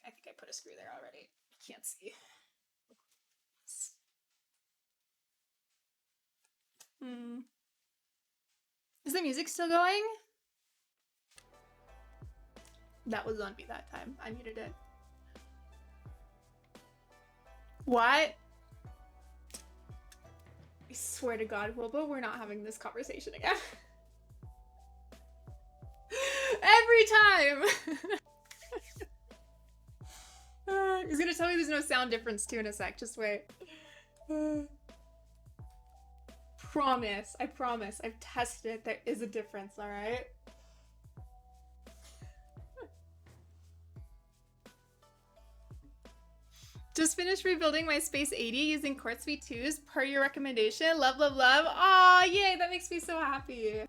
I think I put a screw there already. Can't see. Is the music still going? That was on me that time. I muted it. What? I swear to God, Wilbur, we're not having this conversation again. Every time! He's gonna tell me there's no sound difference too in a sec. Just wait. Promise. I promise. I've tested it. There is a difference, alright? Just finished rebuilding my Space 80 using Quartz V2s per your recommendation. Love, love, love. Aw, yay, that makes me so happy.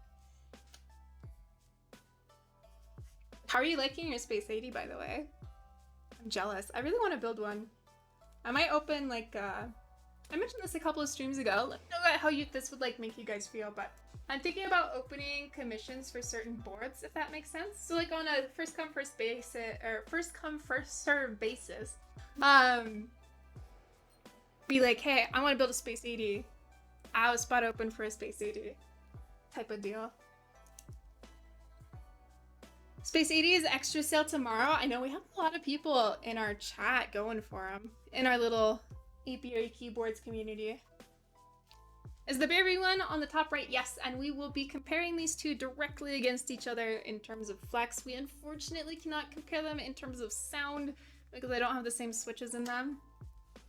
How are you liking your Space 80, by the way? I'm jealous. I really want to build one. I might open, like, I mentioned this a couple of streams ago. Let me know how this would, like, make you guys feel, but I'm thinking about opening commissions for certain boards, if that makes sense. So, like, on a first-come, first-basis, or first-come, first-served basis. Be like, hey, I want to build a Space 80. I have a spot open for a Space 80 type of deal. Space 80 is extra sale tomorrow. I know we have a lot of people in our chat going for them in our little apiary keyboards community. Is the berry one on the top right? Yes, and we will be comparing these two directly against each other in terms of flex. We unfortunately cannot compare them in terms of sound because I don't have the same switches in them.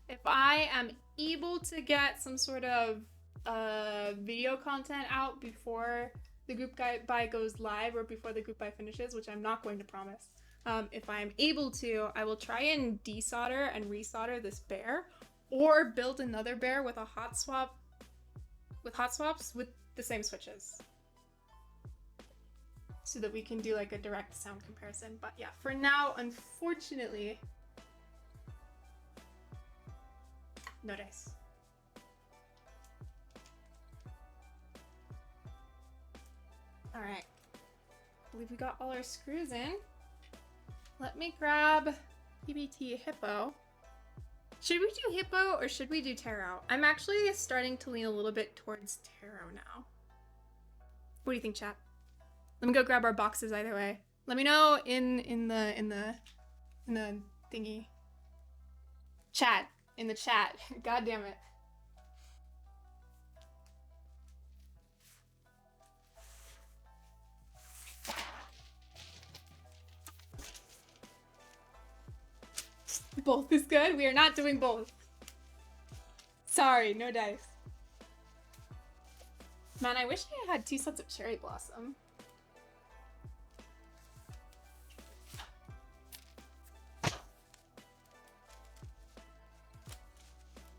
If I am able to get some sort of video content out before the group buy goes live or before the group buy finishes, which I'm not going to promise, if I'm able to, I will try and desolder and resolder this bear or build another bear with a hot swap, with hot swaps with the same switches, so that we can do like a direct sound comparison. But yeah, for now, unfortunately, no dice. All right, I believe we got all our screws in. Let me grab PBT Hippo. Should we do Hippo or should we do Tarot? I'm actually starting to lean a little bit towards Tarot now. What do you think, chat? Let me go grab our boxes either way. Let me know in the thingy. Chat. In the chat. God damn it. Both is good? We are not doing both. Sorry, no dice. Man, I wish I had 2 sets of cherry blossom.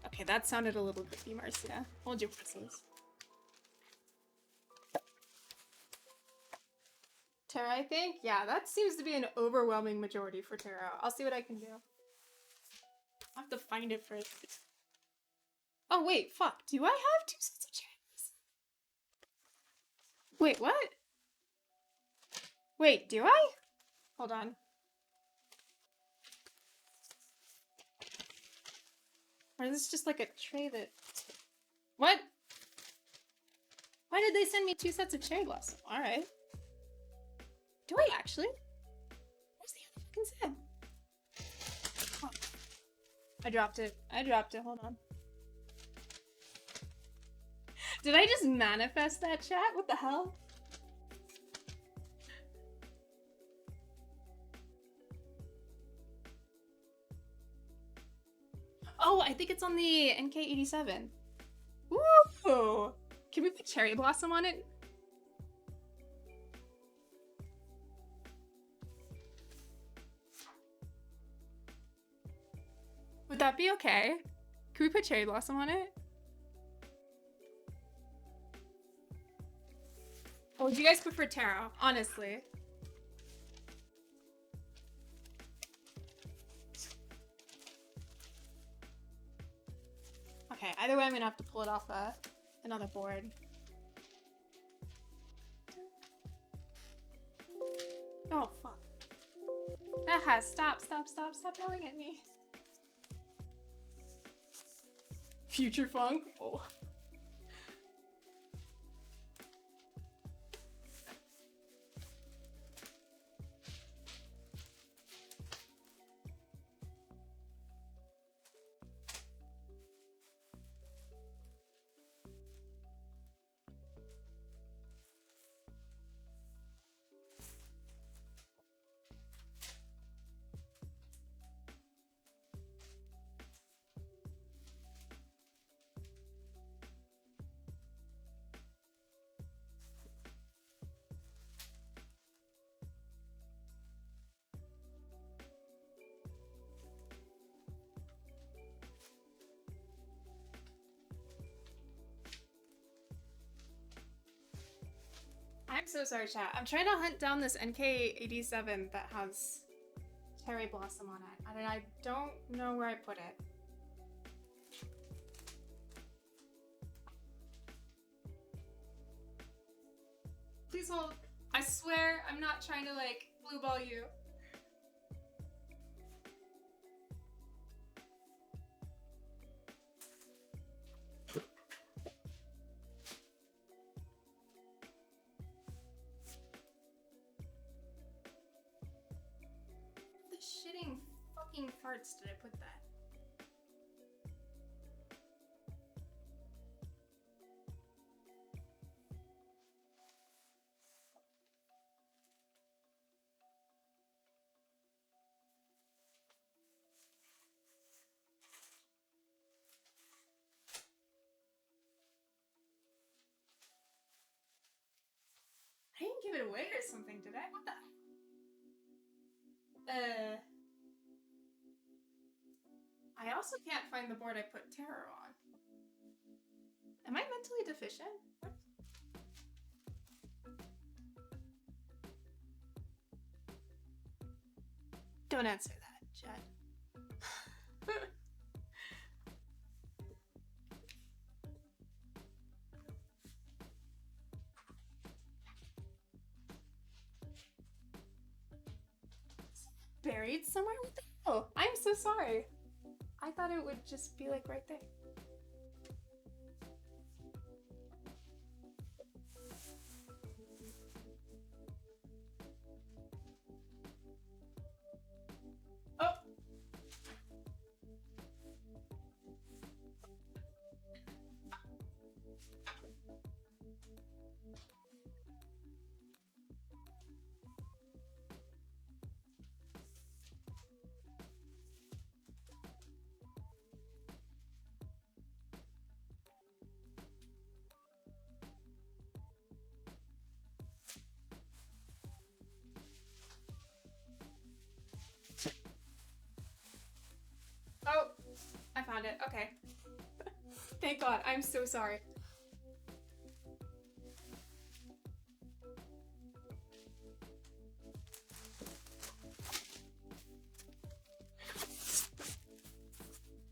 Okay, that sounded a little bit Marcia. Hold your presses. Tara, I think? Yeah, that seems to be an overwhelming majority for Tara. I'll see what I can do. I'll have to find it first. Oh, wait, fuck. Do I have 2 sets of cherries? Wait, what? Wait, do I? Hold on. Or is this just like a tray that... What? Why did they send me 2 sets of cherry blossom? Alright. Do I actually? Where's the other fucking set? Oh. I dropped it. Hold on. Did I just manifest that, chat? What the hell? Oh, I think it's on the NK87. Woo! Can we put cherry blossom on it? Would that be okay? Can we put cherry blossom on it? Or would you guys prefer taro? Honestly. Okay, either way I'm gonna have to pull it off another board. Oh, fuck. Aha, stop yelling at me. Future funk? Oh. I'm so sorry, chat. I'm trying to hunt down this NK87 that has cherry blossom on it, and I don't know where I put it. Please hold. I swear I'm not trying to, like, blue ball you. The shitting fucking farts did I put that? I didn't give it away or something, did I? What the? I also can't find the board I put tarot on. Am I mentally deficient? What? Don't answer that, Jed. Buried somewhere? What the hell? I'm so sorry. I thought it would just be like right there. Oh! Oh! I found it. Okay. Thank God. I'm so sorry.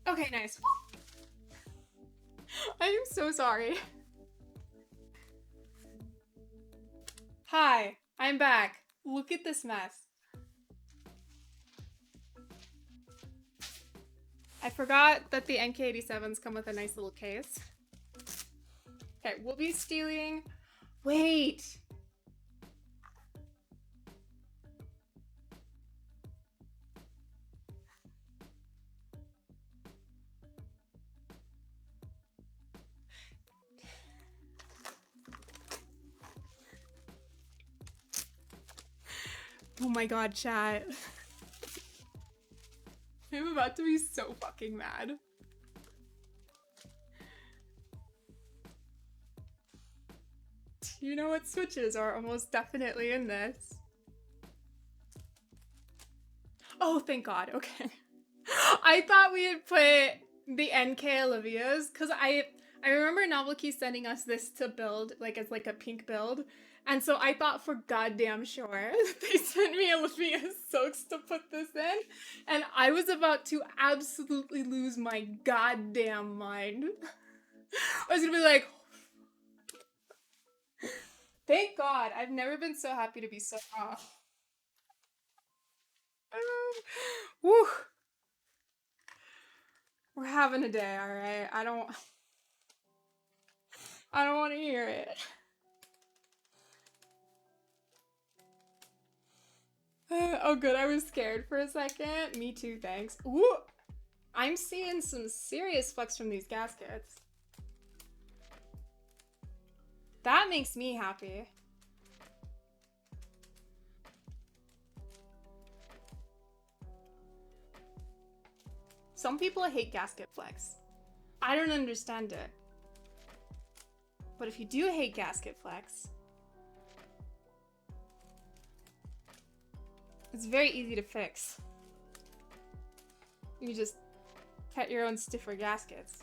Okay, nice. I am so sorry. Hi, I'm back. Look at this mess. I forgot that the NK87s come with a nice little case. Okay, we'll be stealing... Wait! Oh my god, chat. I'm about to be so fucking mad. You know what switches are almost definitely in this? Oh, thank God, okay. I thought we had put the NK Olivia's, because I remember Novelty sending us this to build, like, as like a pink build. And so I thought for goddamn sure they sent me Olivia's Silks to put this in. And I was about to absolutely lose my goddamn mind. I was gonna be like, thank God. I've never been so happy to be so off. Woo. We're having a day, all right? I don't want to hear it. Oh, good. I was scared for a second. Me too, thanks. Ooh. I'm seeing some serious flex from these gaskets. That makes me happy. Some people hate gasket flex. I don't understand it. But if you do hate gasket flex, it's very easy to fix. You just cut your own stiffer gaskets.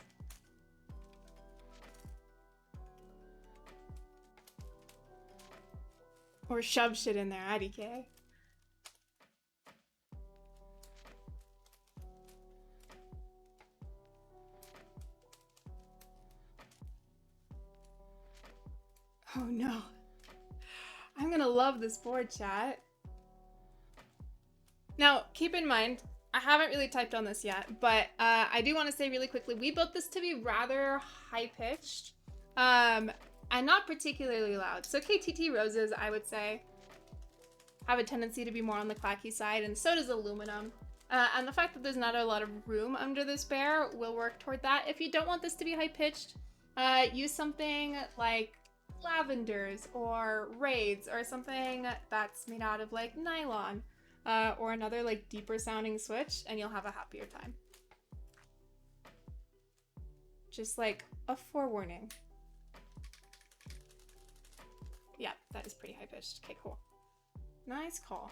Or shove shit in there, IDK. Oh no. I'm gonna love this board, chat. Now, keep in mind, I haven't really typed on this yet, but I do want to say really quickly, we built this to be rather high-pitched and not particularly loud. So KTT roses, I would say, have a tendency to be more on the clacky side, and so does aluminum. And the fact that there's not a lot of room under this bear will work toward that. If you don't want this to be high-pitched, use something like lavenders or raids or something that's made out of like nylon. Or another like deeper sounding switch, and you'll have a happier time. Just like a forewarning. Yeah, that is pretty high pitched. Okay, cool. Nice call.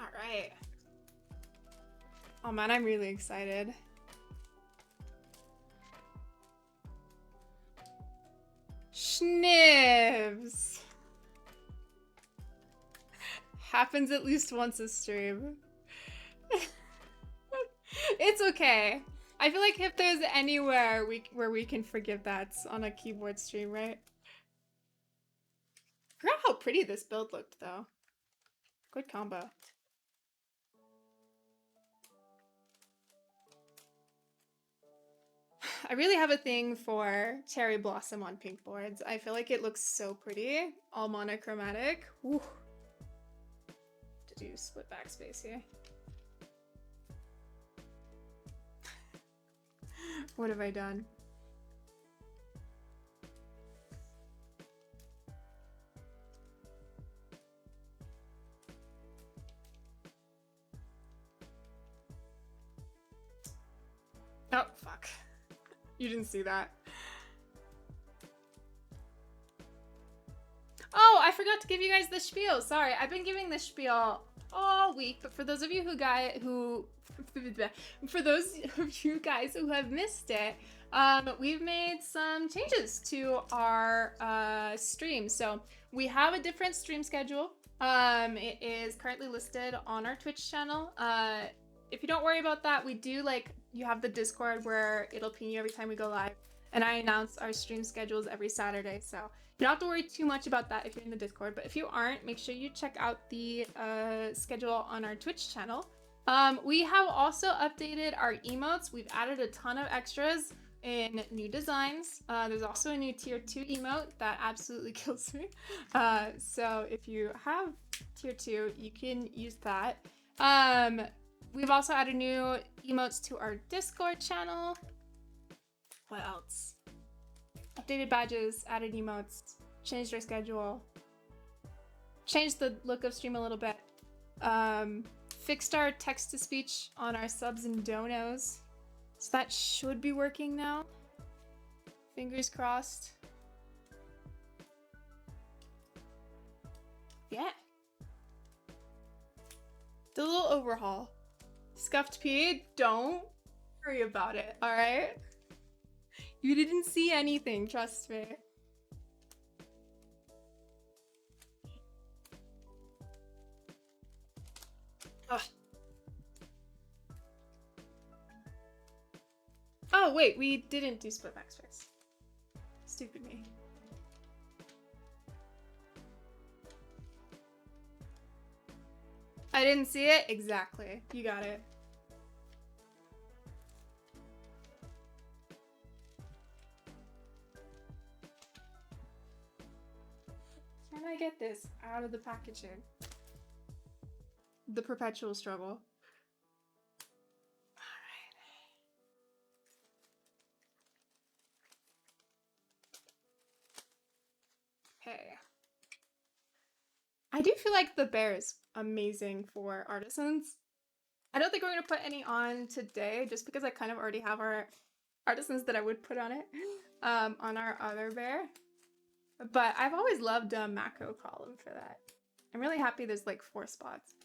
All right. Oh man, I'm really excited. Schnibs. Happens at least once a stream. It's okay. I feel like if there's anywhere where we can forgive that, it's on a keyboard stream, right? I forgot how pretty this build looked, though. Good combo. I really have a thing for cherry blossom on pink boards. I feel like it looks so pretty, all monochromatic. Woo. To do split backspace here. What have I done? Oh, fuck. You didn't see that. Oh, I forgot to give you guys the spiel. Sorry, I've been giving the spiel all week, but for those of you for those of you guys who have missed it, we've made some changes to our stream. So we have a different stream schedule. It is currently listed on our Twitch channel. If you don't worry about that, we do you have the Discord where it'll ping you every time we go live, and I announce our stream schedules every Saturday. So you don't have to worry too much about that if you're in the Discord, but if you aren't, make sure you check out the schedule on our Twitch channel. We have also updated our emotes. We've added a ton of extras in new designs. There's also a new tier 2 emote that absolutely kills me. So if you have tier 2, you can use that. We've also added new emotes to our Discord channel. What else? Updated badges, added emotes, changed our schedule, changed the look of stream a little bit, fixed our text-to-speech on our subs and donos. So that should be working now. Fingers crossed. Yeah. The little overhaul. Scuffed P, don't worry about it, alright? You didn't see anything, trust me. Ugh. Oh, wait, we didn't do split backs first. Stupid me. I didn't see it? Exactly. You got it. Can I get this out of the packaging? The perpetual struggle. Okay. I do feel like the bear is amazing for artisans. I don't think we're going to put any on today just because I kind of already have our artisans that I would put on it on our other bear. But I've always loved a macro column for that. I'm really happy there's like 4 spots.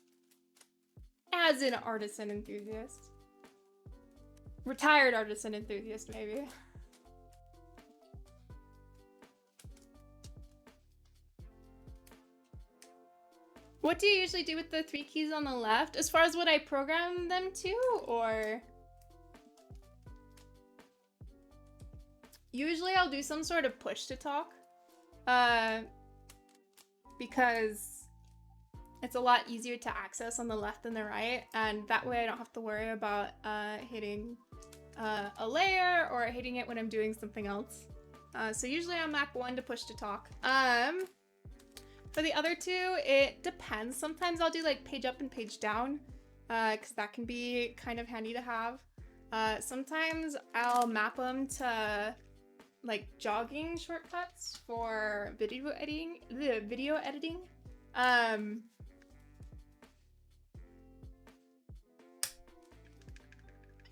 As an artisan enthusiast. Retired artisan enthusiast, maybe. What do you usually do with the 3 keys on the left? As far as what I program them to, or? Usually I'll do some sort of push to talk. Because it's a lot easier to access on the left than the right, and that way I don't have to worry about hitting a layer or hitting it when I'm doing something else. So usually on Mac 1 to push to talk. For the other 2, it depends. Sometimes I'll do like page up and page down, because that can be kind of handy to have. Sometimes I'll map them to like jogging shortcuts for video editing. What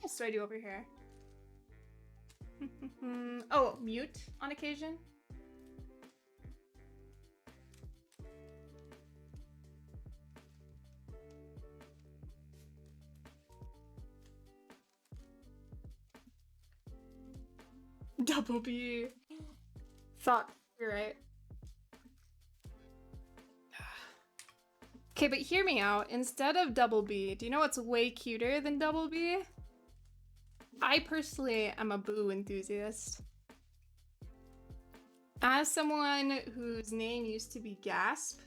else do I do over here? Oh, mute on occasion. Double B. Thought you're right. Okay, but hear me out. Instead of double B, do you know what's way cuter than double B? I personally am a boo enthusiast. As someone whose name used to be Gasp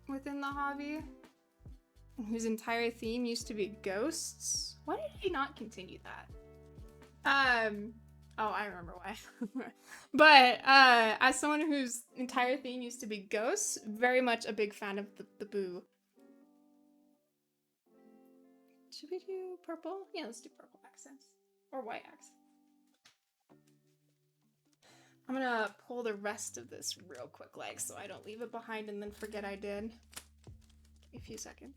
within the hobby, whose entire theme used to be ghosts. Why did he not continue that? Oh, I remember why. But as someone whose entire theme used to be ghosts, very much a big fan of the boo. Should we do purple? Yeah, let's do purple accents. Or white accents. I'm gonna pull the rest of this real quick, like, so I don't leave it behind and then forget I did. Give me a few seconds.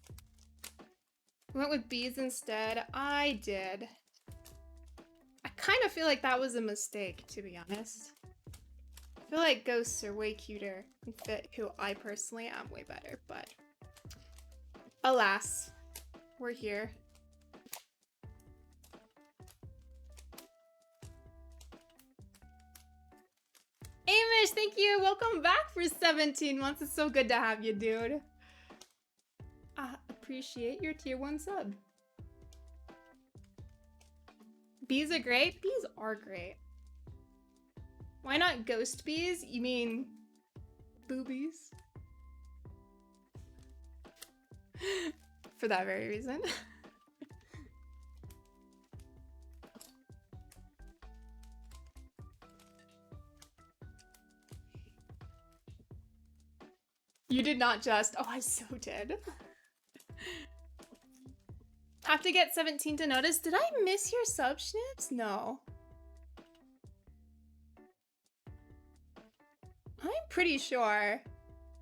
We went with bees instead. I did. I kind of feel like that was a mistake, to be honest. I feel like ghosts are way cuter and fit who I personally am way better, but alas, we're here. Amish, thank you! Welcome back for 17 months. It's so good to have you, dude. I appreciate your tier 1 sub. Bees are great? Bees are great. Why not ghost bees? You mean boobies? For that very reason. You did not just. Oh, I so did. Have to get 17 to notice. Did I miss your sub, Schnips? No. I'm pretty sure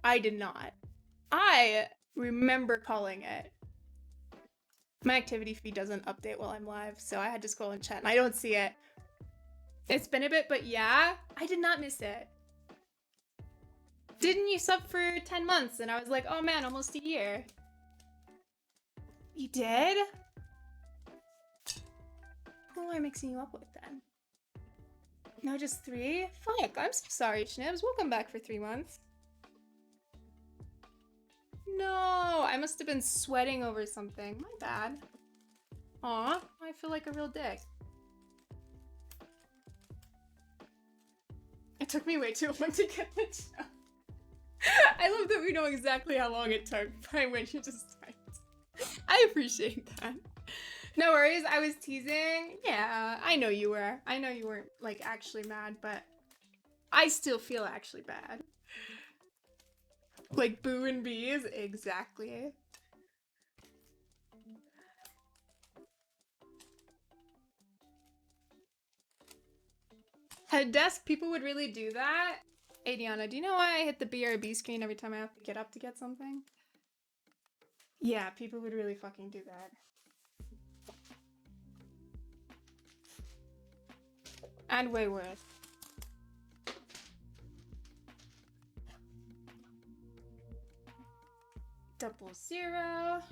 I did not. I remember calling it. My activity feed doesn't update while I'm live, so I had to scroll in chat and I don't see it. It's been a bit, but yeah, I did not miss it. Didn't you sub for 10 months? And I was like, oh man, almost a year. You did? Who am I mixing you up with then? No, just 3? Fuck, I'm so sorry, Schnibs. Welcome back for 3 months. No, I must have been sweating over something. My bad. Aw, I feel like a real dick. It took me way too long to get the job. I love that we know exactly how long it took by when you just typed. I appreciate that. No worries, I was teasing. Yeah, I know you were. I know you weren't, like, actually mad, but I still feel actually bad. Like, boo and bees? Exactly. At desk, people would really do that. Adiana, do you know why I hit the BRB screen every time I have to get up to get something? Yeah, people would really fucking do that. And way worse. Double zero.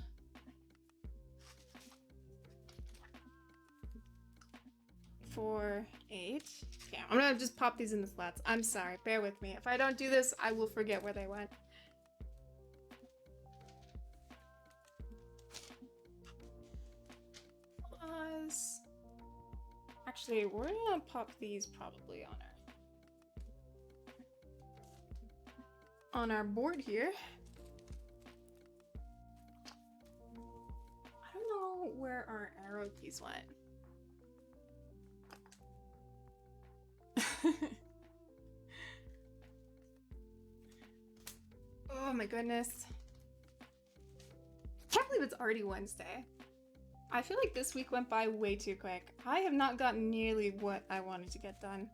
Four, eight. Yeah, I'm gonna just pop these in the slats. I'm sorry, bear with me. If I don't do this, I will forget where they went. Actually, we're gonna pop these probably on our board here. I don't know where our arrow keys went. Oh my goodness. I can't believe it's already Wednesday. I feel like this week went by way too quick. I have not gotten nearly what I wanted to get done.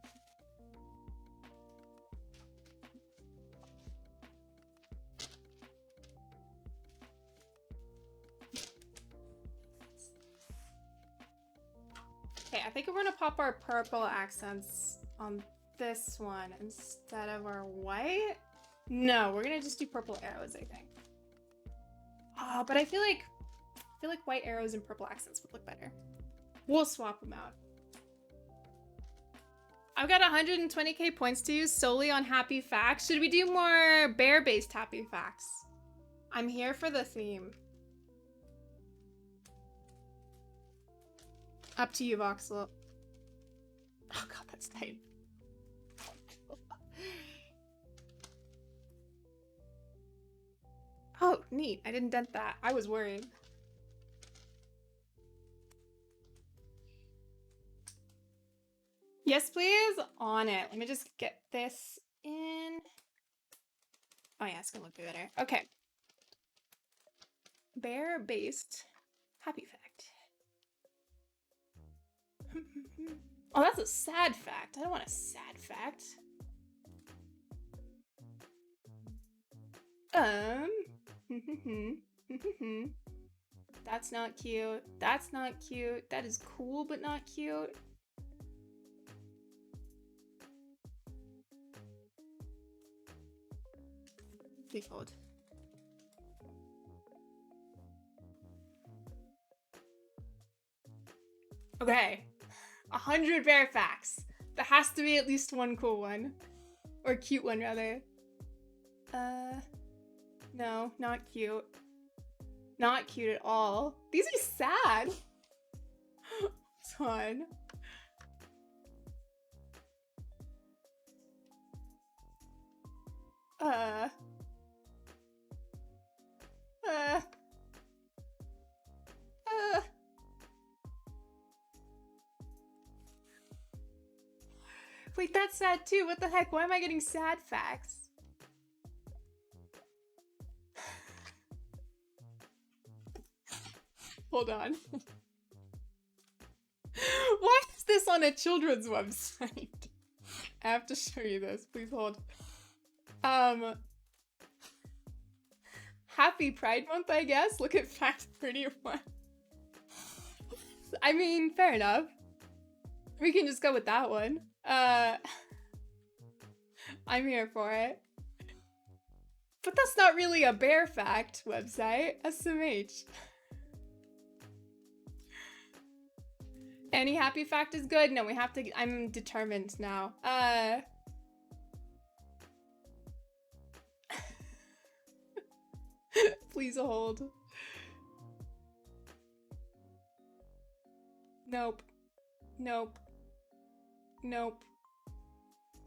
Okay, I think we're gonna pop our purple accents on this one instead of our white. No, we're gonna just do purple arrows, I think. Oh, but I feel like white arrows and purple accents would look better. We'll swap them out. I've got 120k points to use solely on happy facts. Should we do more bear-based happy facts? I'm here for the theme. Up to you, Voxel. Oh god, that's tight. Oh, neat. I didn't dent that. I was worried. Yes, please. On it. Let me just get this in. Oh yeah, it's gonna look better. Okay. Bear-based happy fact. Oh, that's a sad fact. I don't want a sad fact. That's not cute. That's not cute. That is cool, but not cute. Please hold. Okay. 100 bear facts. There has to be at least one cool one. Or cute one, rather. No, not cute. Not cute at all. These are sad. It's fun. Wait, that's sad too. What the heck? Why am I getting sad facts? Hold on. Why is this on a children's website? I have to show you this. Please hold. Happy Pride Month, I guess. Look at fact 31. I mean, fair enough. We can just go with that one. I'm here for it. But that's not really a bear fact website. SMH. Any happy fact is good? No, we have to. I'm determined now. Please hold. Nope. Nope. Nope.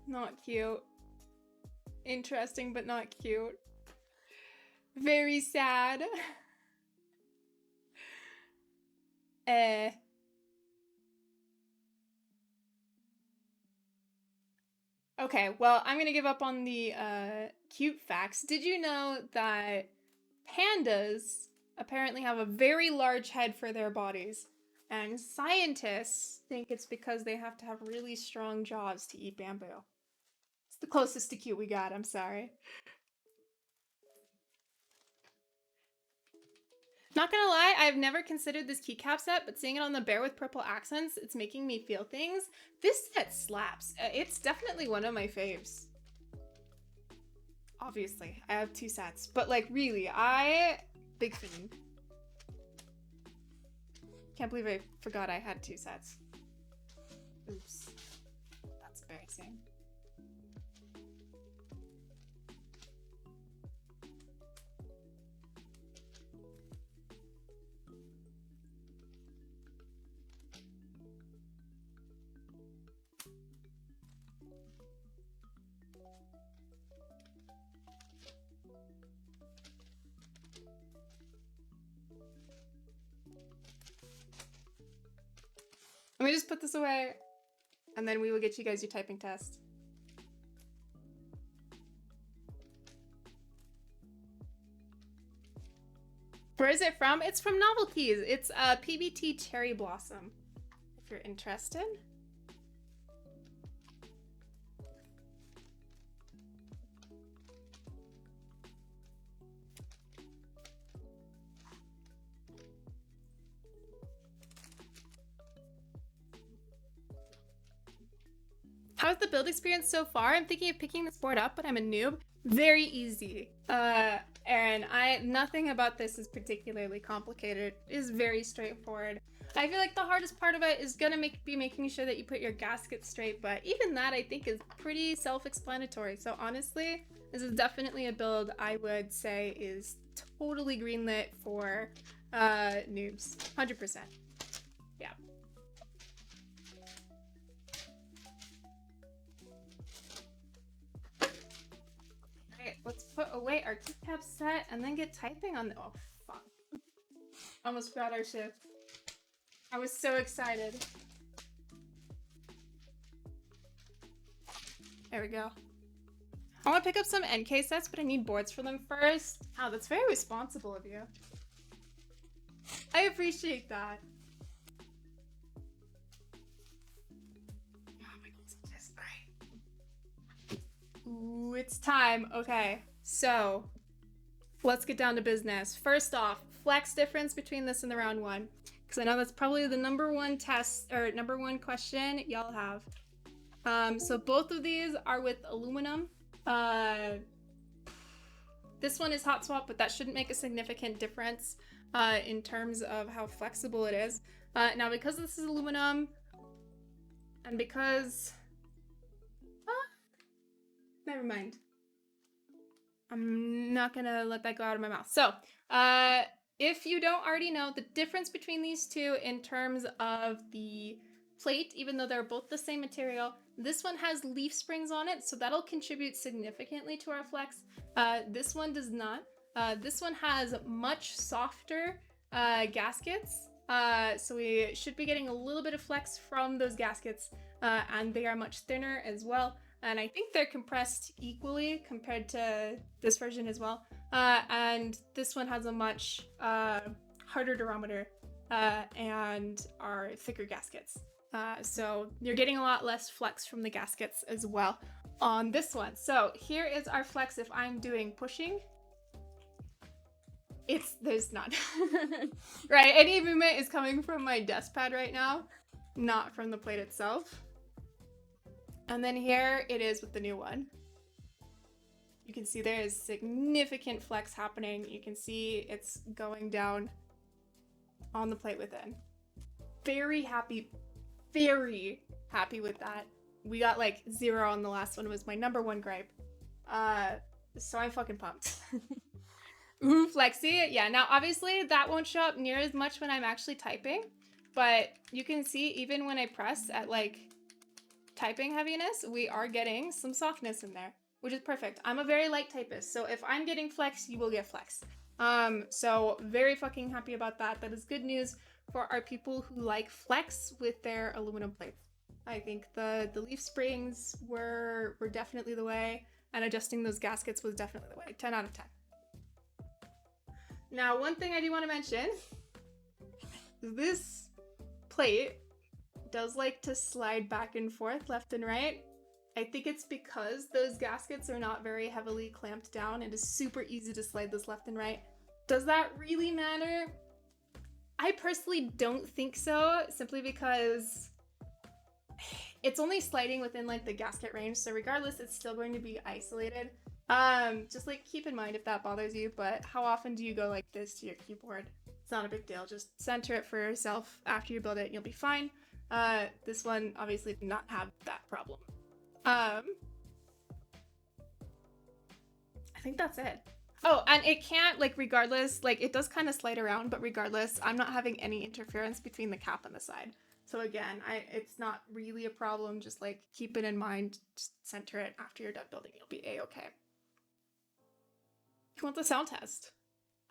Not cute. Interesting, but not cute. Very sad. Okay, well, I'm gonna give up on the cute facts. Did you know that pandas apparently have a very large head for their bodies? And scientists think it's because they have to have really strong jaws to eat bamboo. It's the closest to cute we got, I'm sorry. Not gonna lie, I've never considered this keycap set, but seeing it on the bear with purple accents, it's making me feel things. This set slaps. It's definitely one of my faves. Obviously, I have 2 sets, but like really, big fan. Can't believe I forgot I had 2 sets. Oops. That's embarrassing. Let me just put this away, and then we will get you guys your typing test. Where is it from? It's from Novelties. It's PBT Cherry Blossom, if you're interested. How's the build experience so far? I'm thinking of picking this board up, but I'm a noob. Very easy. Aaron, nothing about this is particularly complicated. It is very straightforward. I feel like the hardest part of it is gonna be making sure that you put your gasket straight, but even that I think is pretty self-explanatory. So honestly, this is definitely a build I would say is totally greenlit for noobs. 100%. Yeah. Let's put away our keycap set and then get typing on the— oh, fuck. Almost forgot our shift. I was so excited. There we go. I want to pick up some NK sets, but I need boards for them first. Oh, that's very responsible of you. I appreciate that. Ooh, it's time. Okay, so let's get down to business. First off, flex difference between this and the round 1, because I know that's probably the #1 test or #1 question y'all have. So both of these are with aluminum. This one is hot swap, but that shouldn't make a significant difference in terms of how flexible it is. Now, because this is aluminum, and because never mind. I'm not gonna let that go out of my mouth. So, if you don't already know, the difference between these two in terms of the plate, even though they're both the same material, this one has leaf springs on it, so that'll contribute significantly to our flex. This one does not. This one has much softer gaskets, so we should be getting a little bit of flex from those gaskets, and they are much thinner as well. And I think they're compressed equally compared to this version as well. And this one has a much harder durometer and are thicker gaskets. So you're getting a lot less flex from the gaskets as well on this one. So here is our flex if I'm doing pushing. There's none. Right, any movement is coming from my desk pad right now, not from the plate itself. And then here it is with the new one. You can see there is significant flex happening. You can see it's going down on the plate within. Very happy with that. We got like 0 on the last one. It was my #1 gripe. So I'm fucking pumped. Ooh, flexy. Yeah, now obviously that won't show up near as much when I'm actually typing. but you can see even when I press at like typing heaviness, we are getting some softness in there, which is perfect. I'm a very light typist, so if I'm getting flex, you will get flex. So very fucking happy about that. That is good news for our people who like flex with their aluminum plates. I think the leaf springs were definitely the way, and adjusting those gaskets was definitely the way. 10 out of 10. Now, one thing I do want to mention, this plate does like to slide back and forth left and right. I think it's because those gaskets are not very heavily clamped down. It is super easy to slide this left and right. Does that really matter? I personally don't think so, simply because it's only sliding within like the gasket range, so regardless, it's still going to be isolated. Just like keep in mind if that bothers you, but how often do you go like this to your keyboard? It's not a big deal. Just center it for yourself after you build it and you'll be fine. This one obviously did not have that problem. I think that's it. Oh, and it can't, like, regardless, like, it does kind of slide around, but regardless, I'm not having any interference between the cap and the side. So again, it's not really a problem. Just like keep it in mind, just center it after you're done building. You'll be a-okay. You want the sound test?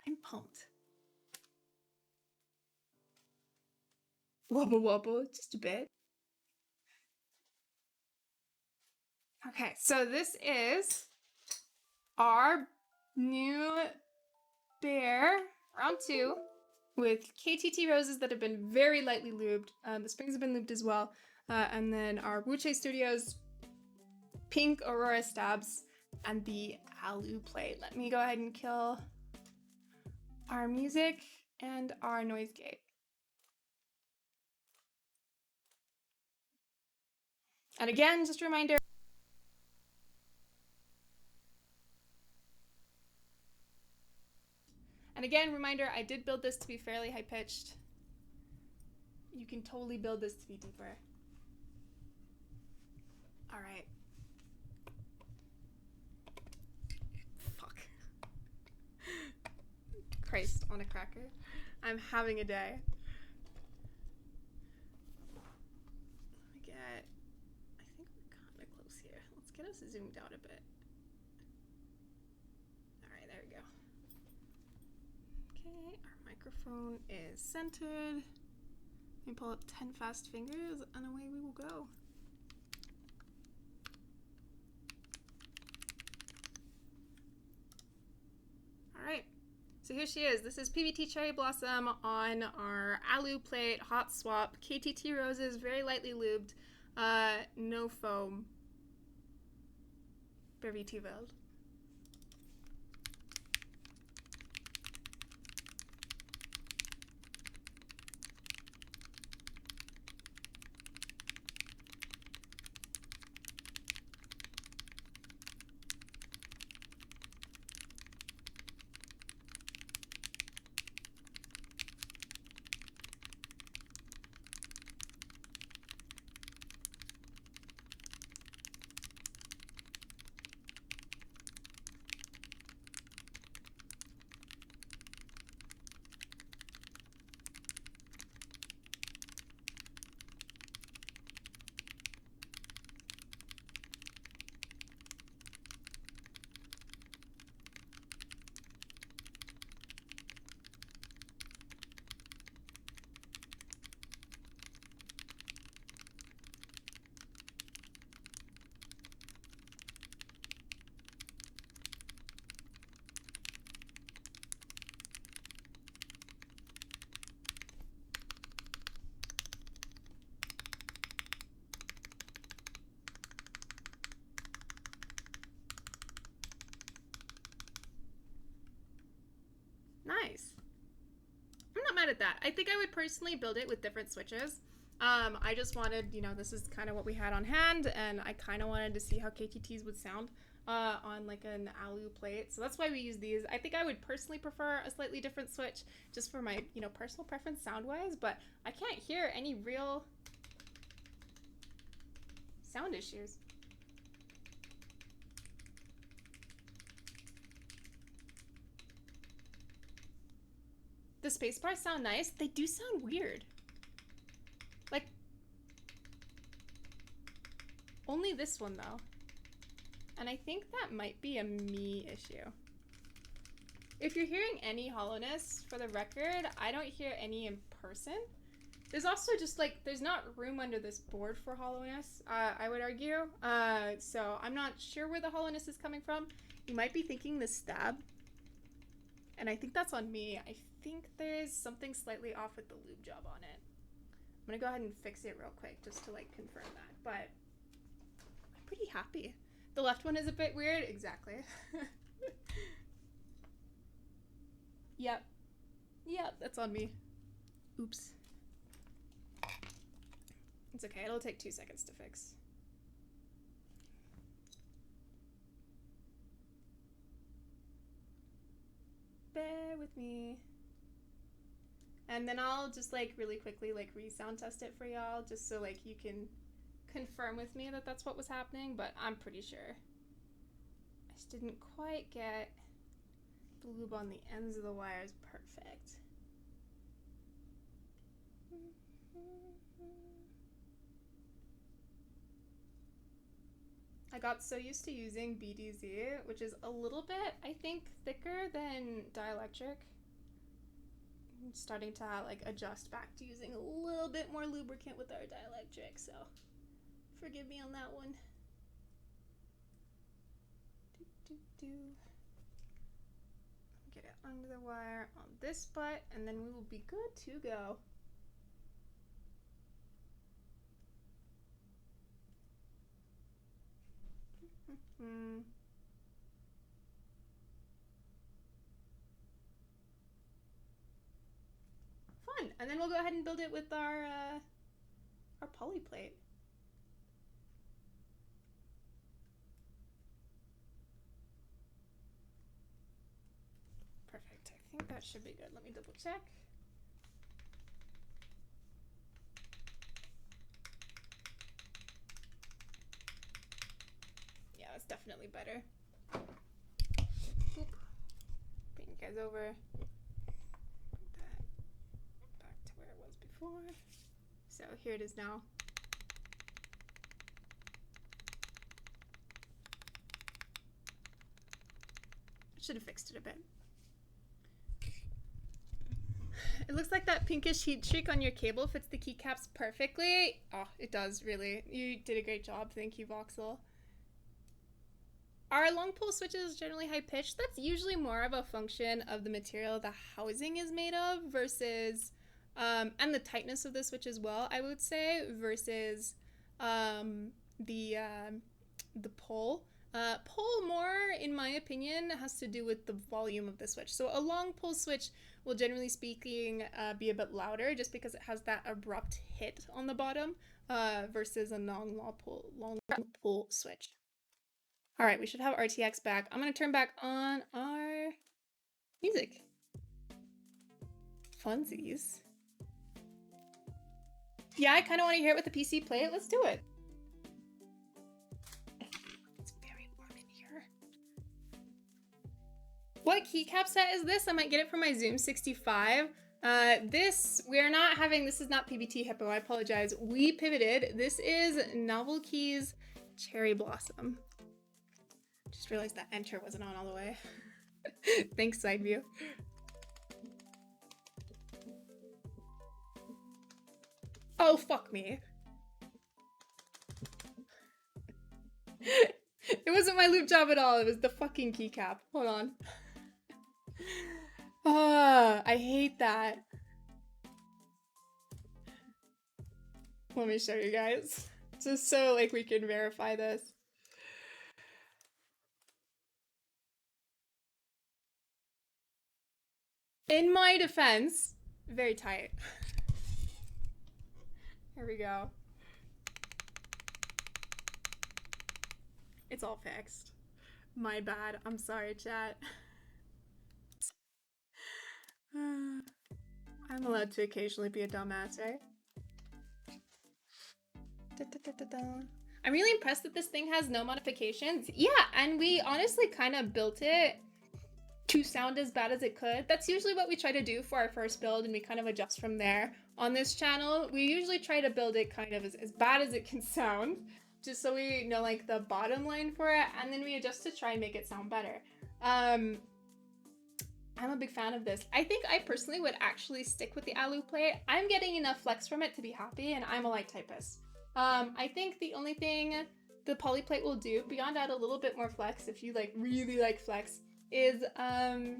I'm pumped. Wobble wobble, just a bit. Okay, so this is our new bear, round 2, with KTT roses that have been very lightly lubed. The springs have been lubed as well. And then our Wuche Studios pink Aurora stabs and the alu plate. Let me go ahead and kill our music and our noise gate. And again, just a reminder. And again, reminder, I did build this to be fairly high-pitched. You can totally build this to be deeper. All right. Fuck. Christ on a cracker. I'm having a day. I think we're kind of close here. Let's get us zoomed out a bit. All right, there we go. Okay, our microphone is centered. Let me pull up 10 fast fingers and away we will go. All right, so here she is. This is PBT Cherry Blossom on our alu plate, hot swap, KTT roses, very lightly lubed, no foam. Very T-Weld. Nice. I'm not mad at that. I think I would personally build it with different switches. I just wanted, this is kind of what we had on hand, and I kind of wanted to see how KTTs would sound on like an alu plate. So that's why we use these. I think I would personally prefer a slightly different switch just for my, personal preference sound-wise, but I can't hear any real sound issues. The space bars sound nice. They do sound weird. Like, only this one though. And I think that might be a me issue. If you're hearing any hollowness, for the record, I don't hear any in person. There's also just like, there's not room under this board for hollowness, I would argue. So I'm not sure where the hollowness is coming from. You might be thinking the stab. And I think that's on me. I think there's something slightly off with the lube job on it. I'm gonna go ahead and fix it real quick just to like confirm that. But I'm pretty happy. The left one is a bit weird. Exactly. Yep. Yep, that's on me. Oops. It's okay, it'll take 2 seconds to fix. Bear with me. And then I'll just like really quickly like re-sound test it for y'all just so like you can confirm with me that that's what was happening, but I'm pretty sure. I just didn't quite get the lube on the ends of the wires perfect. I got so used to using BDZ, which is a little bit, I think, thicker than dielectric. I'm starting to like adjust back to using a little bit more lubricant with our dielectric, so forgive me on that one. Get it under the wire on this butt, and then we will be good to go. Fun, and then we'll go ahead and build it with our poly plate. Perfect. I think that should be good. Let me double check. Yeah, that's definitely better. Boop. Bring you guys over. Put that back to where it was before. So here it is now. I should have fixed it a bit. It looks like that pinkish heat streak on your cable fits the keycaps perfectly. Oh, it does, really. You did a great job. Thank you, Voxel. Are long pole switches generally high pitched? That's usually more of a function of the material the housing is made of versus, and the tightness of the switch as well, I would say, versus the pole. Pole more, in my opinion, has to do with the volume of the switch. So a long pole switch will generally speaking be a bit louder just because it has that abrupt hit on the bottom versus a long pole switch. All right, we should have RTX back. I'm gonna turn back on our music. Funsies. Yeah, I kind of want to hear it with the PC plate. Let's do it. It's very warm in here. What keycap set is this? I might get it from my Zoom 65. This is not PBT Hippo, I apologize. We pivoted. This is Novel Keys Cherry Blossom. Just realized that enter wasn't on all the way. Thanks, side view. Oh, fuck me. It wasn't my loop job at all. It was the fucking keycap. Hold on. I hate that. Let me show you guys. Just so like we can verify this. In my defense, very tight. Here we go. It's all fixed. My bad. I'm sorry, chat. I'm allowed to occasionally be a dumbass, right? I'm really impressed that this thing has no modifications. Yeah, and we honestly kind of built it to sound as bad as it could. That's usually what we try to do for our first build, and we kind of adjust from there. on this channel, we usually try to build it kind of as bad as it can sound, just so we know like the bottom line for it, and then we adjust to try and make it sound better. I'm a big fan of this. I think I personally would actually stick with the alu plate. I'm getting enough flex from it to be happy, and I'm a light typist. I think the only thing the poly plate will do, beyond add a little bit more flex, if you like really like flex, is I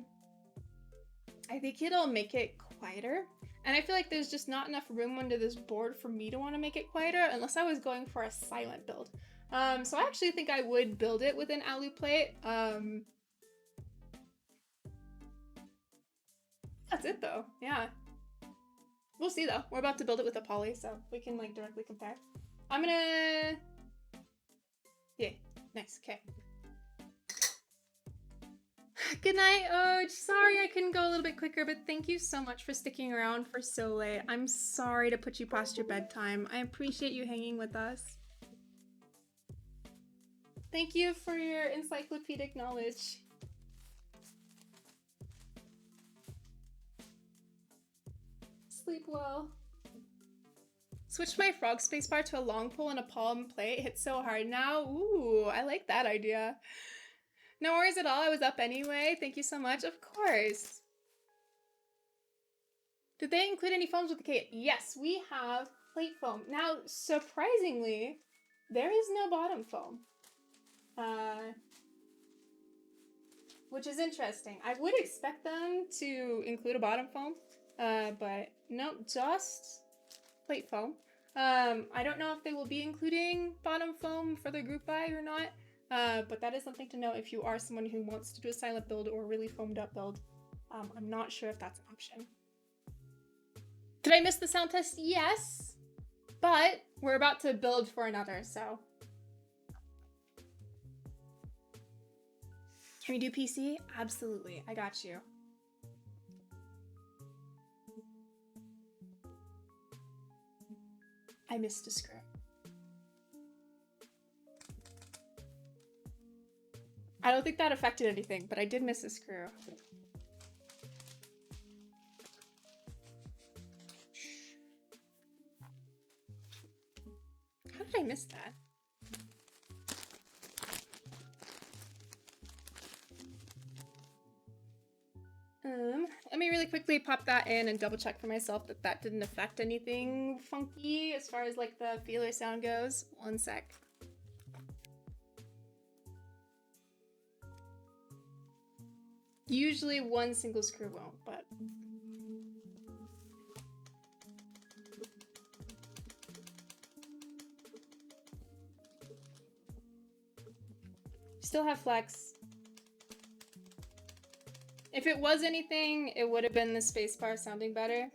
think it'll make it quieter. And I feel like there's just not enough room under this board for me to want to make it quieter unless I was going for a silent build. So I actually think I would build it with an alu plate. That's it though, yeah. We'll see though. We're about to build it with a poly, so we can like directly compare. I'm gonna... Yeah, nice, okay. Good night, Oj. Sorry I couldn't go a little bit quicker, but thank you so much for sticking around for so late. I'm sorry to put you past your bedtime. I appreciate you hanging with us. Thank you for your encyclopedic knowledge. Sleep well. Switched my frog spacebar to a long pull and a palm plate. Hit so hard now. Ooh, I like that idea. No worries at all. I was up anyway. Thank you so much. Of course. Did they include any foams with the kit? Yes, we have plate foam. Now, surprisingly, there is no bottom foam. Which is interesting. I would expect them to include a bottom foam, but no, just plate foam. I don't know if they will be including bottom foam for the group buy or not, but that is something to know if you are someone who wants to do a silent build or a really foamed up build. I'm not sure if that's an option. Did I miss the sound test? Yes, but we're about to build for another, so. Can we do PC? Absolutely, I got you. I missed a screw. I don't think that affected anything, but I did miss a screw. How did I miss that? Let me really quickly pop that in and double check for myself that that didn't affect anything funky as far as like the feeler sound goes. One sec. Usually one single screw won't, but... Still have flex. If it was anything, it would have been the spacebar sounding better.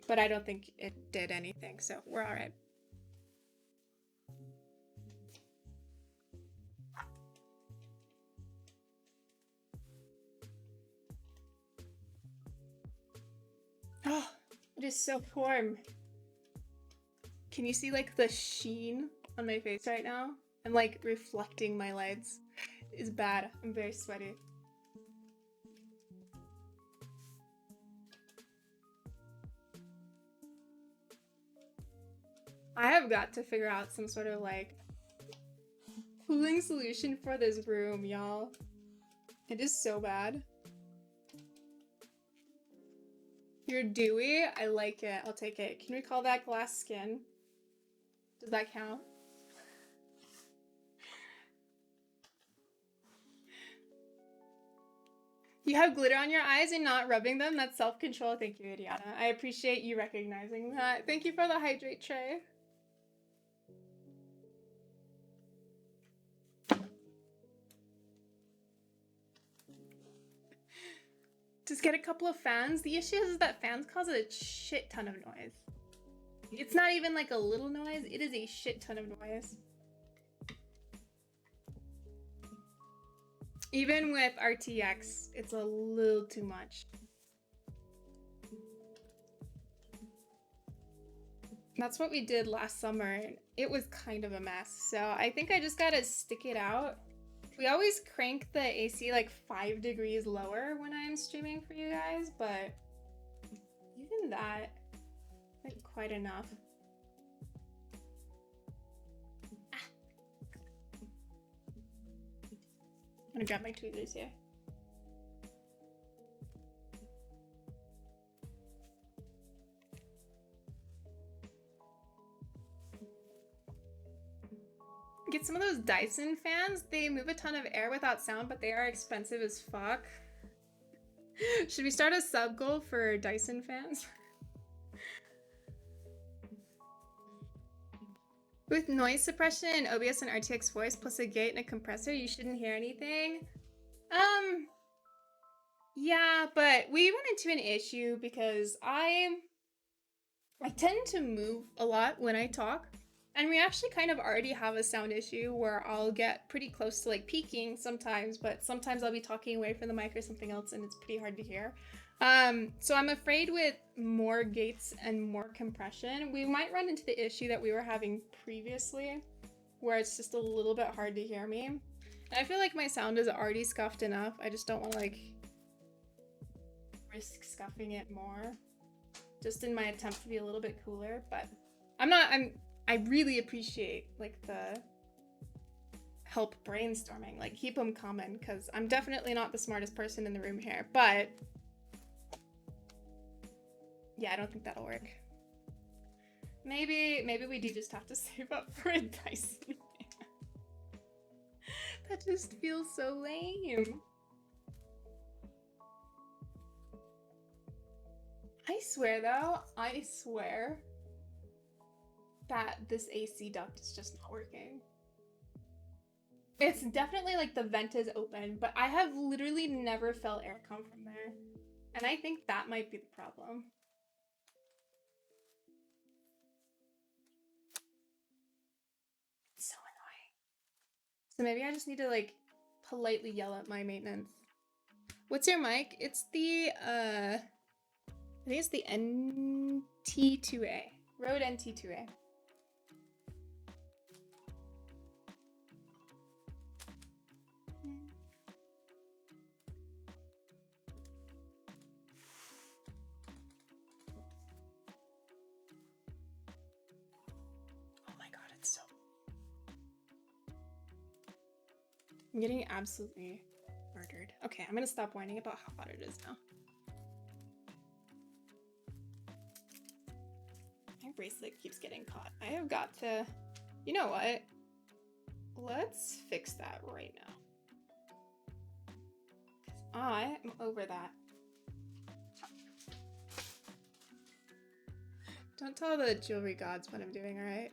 But I don't think it did anything, so we're all right. Oh, it is so warm. Can you see like the sheen on my face right now? I'm like reflecting my lights. It's bad. I'm very sweaty. I have got to figure out some sort of like cooling solution for this room, y'all. It is so bad. You're dewy? I like it. I'll take it. Can we call that glass skin? Does that count? You have glitter on your eyes and not rubbing them? That's self-control. Thank you, Adiana. I appreciate you recognizing that. Thank you for the hydrate tray. Just get a couple of fans. The issue is that fans cause a shit ton of noise. It's not even like a little noise, it is a shit ton of noise. Even with RTX, it's a little too much. That's what we did last summer, and it was kind of a mess. So I think I just gotta stick it out. We always crank the AC like 5 degrees lower when I'm streaming for you guys, but you that. Like, quite enough. I'm gonna grab my tweezers here. Get some of those Dyson fans. They move a ton of air without sound, but they are expensive as fuck. Should we start a sub goal for Dyson fans? With noise suppression, OBS and RTX voice plus a gate and a compressor, you shouldn't hear anything. Yeah, but we run into an issue because I tend to move a lot when I talk. And we actually kind of already have a sound issue where I'll get pretty close to like peaking sometimes, but sometimes I'll be talking away from the mic or something else and it's pretty hard to hear. So I'm afraid with more gates and more compression, we might run into the issue that we were having previously, where it's just a little bit hard to hear me. And I feel like my sound is already scuffed enough. I just don't want to like risk scuffing it more, just in my attempt to be a little bit cooler. But I really appreciate like the help brainstorming, like keep them coming, because I'm definitely not the smartest person in the room here, but yeah, I don't think that'll work. Maybe we do just have to save up for a Dyson. That just feels so lame. I swear though, I swear that this AC duct is just not working. It's definitely like the vent is open, but I have literally never felt air come from there. And I think that might be the problem. It's so annoying. So maybe I just need to like politely yell at my maintenance. What's your mic? It's the I think it's the NT2A. Rode NT2A. I'm getting absolutely murdered. Okay, I'm gonna stop whining about how hot it is now. My bracelet keeps getting caught. I have got to... You know what? Let's fix that right now. I am over that. Don't tell the jewelry gods what I'm doing, alright?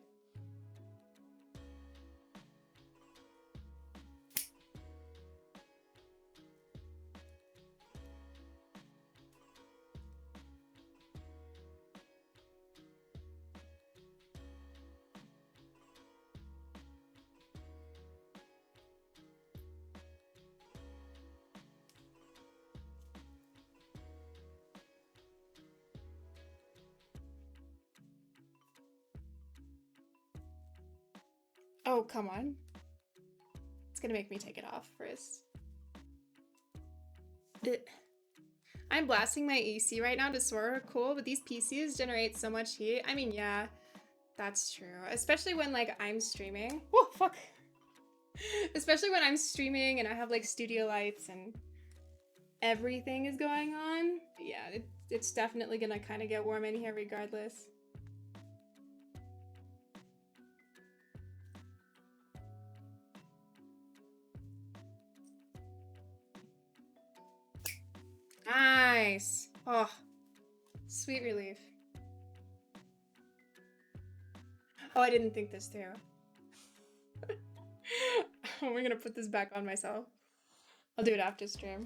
Oh, come on. It's gonna make me take it off first. I'm blasting my AC right now to soar cool, but these PCs generate so much heat. I mean, yeah, that's true. Especially when, like, I'm streaming. Oh, fuck. Especially when I'm streaming and I have, like, studio lights and everything is going on. Yeah, it's definitely gonna kind of get warm in here regardless. Nice. Oh, sweet relief. Oh, I didn't think this through. We're gonna put this back on myself. I'll do it after stream.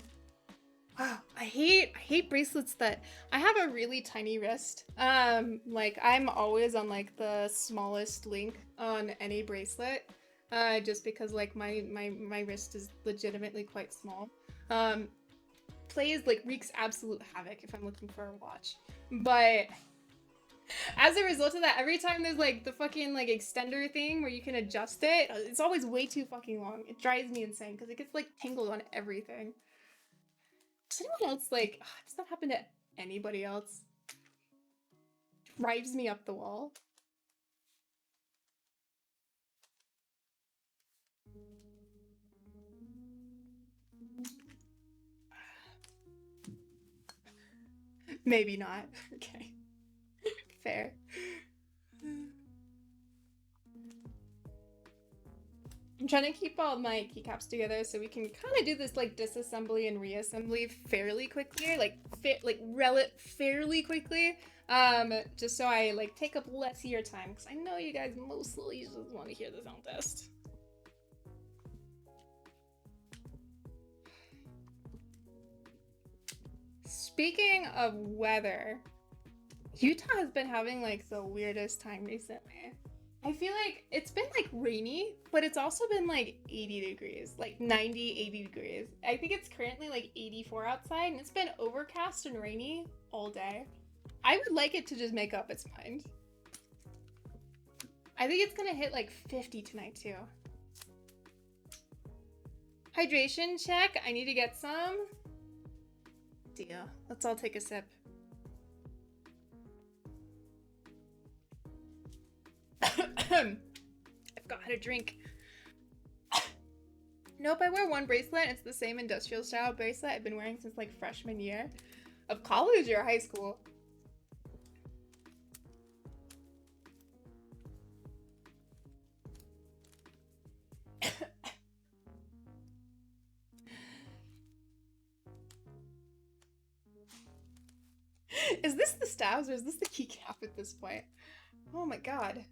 Wow, I hate bracelets that I have a really tiny wrist. Like I'm always on like the smallest link on any bracelet. Just because like my wrist is legitimately quite small. Plays like wreaks absolute havoc if I'm looking for a watch. But as a result of that, every time there's like the fucking like extender thing where you can adjust it, it's always way too fucking long. It drives me insane because it gets like tangled on everything. Does anyone else like, does that happen to anybody else? drives me up the wall. Maybe not. Okay. Fair. I'm trying to keep all my keycaps together so we can kind of do this like disassembly and reassembly fairly quickly, fairly quickly. Just so I like take up less of your time, because I know you guys mostly just want to hear the sound test. Speaking of weather, Utah has been having like the weirdest time recently. I feel like it's been like rainy, but it's also been like 80 degrees, like 90, 80 degrees. I think it's currently like 84 outside, and it's been overcast and rainy all day. I would like it to just make up its mind. I think it's gonna hit like 50 tonight too. Hydration check. I need to get some. Deal. Let's all take a sip. I've got a drink. Nope, I wear one bracelet. It's the same industrial style bracelet I've been wearing since like freshman year of college or high school. Is this the stabs or is this the keycap at this point? Oh my god.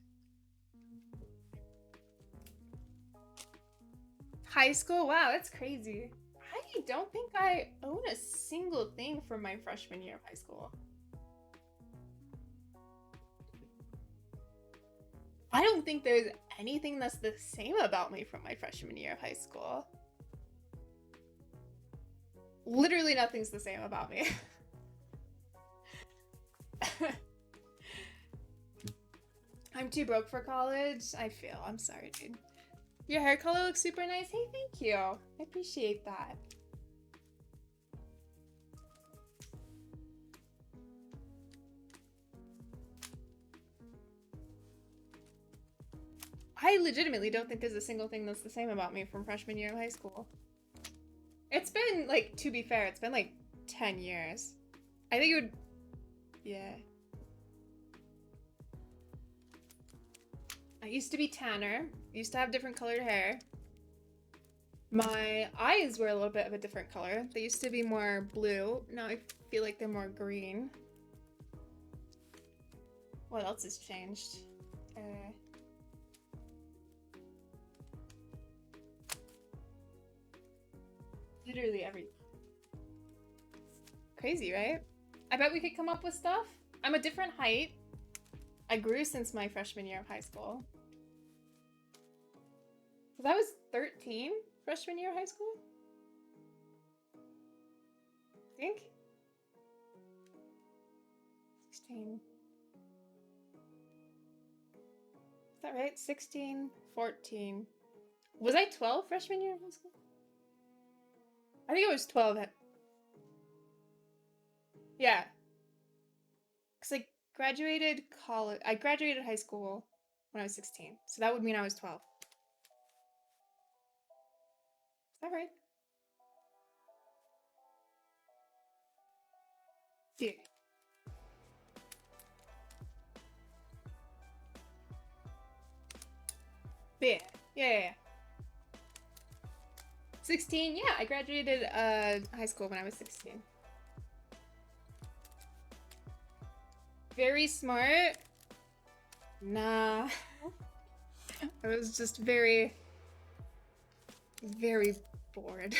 High school? Wow, that's crazy. I don't think I own a single thing from my freshman year of high school. I don't think there's anything that's the same about me from my freshman year of high school. Literally nothing's the same about me. I'm too broke for college. I feel. I'm sorry, dude. Your hair color looks super nice. Hey, thank you. I appreciate that. I legitimately don't think there's a single thing that's the same about me from freshman year of high school. It's been, like, to be fair, it's been like 10 years. I think it would... Yeah. I used to be tanner. Used to have different colored hair. My eyes were a little bit of a different color. They used to be more blue. Now I feel like they're more green. What else has changed? Literally everything. Crazy, right? I bet we could come up with stuff. I'm a different height. I grew since my freshman year of high school. So I was 13 freshman year of high school? I think? 16. Is that right? 16, 14. Was I 12 freshman year of high school? I think I was 12. Yeah. Because I graduated college. I graduated high school when I was 16. So that would mean I was 12. Is that right? Yeah. Yeah. Yeah. 16, yeah, I graduated high school when I was 16. Very smart? Nah. I was just very, very bored.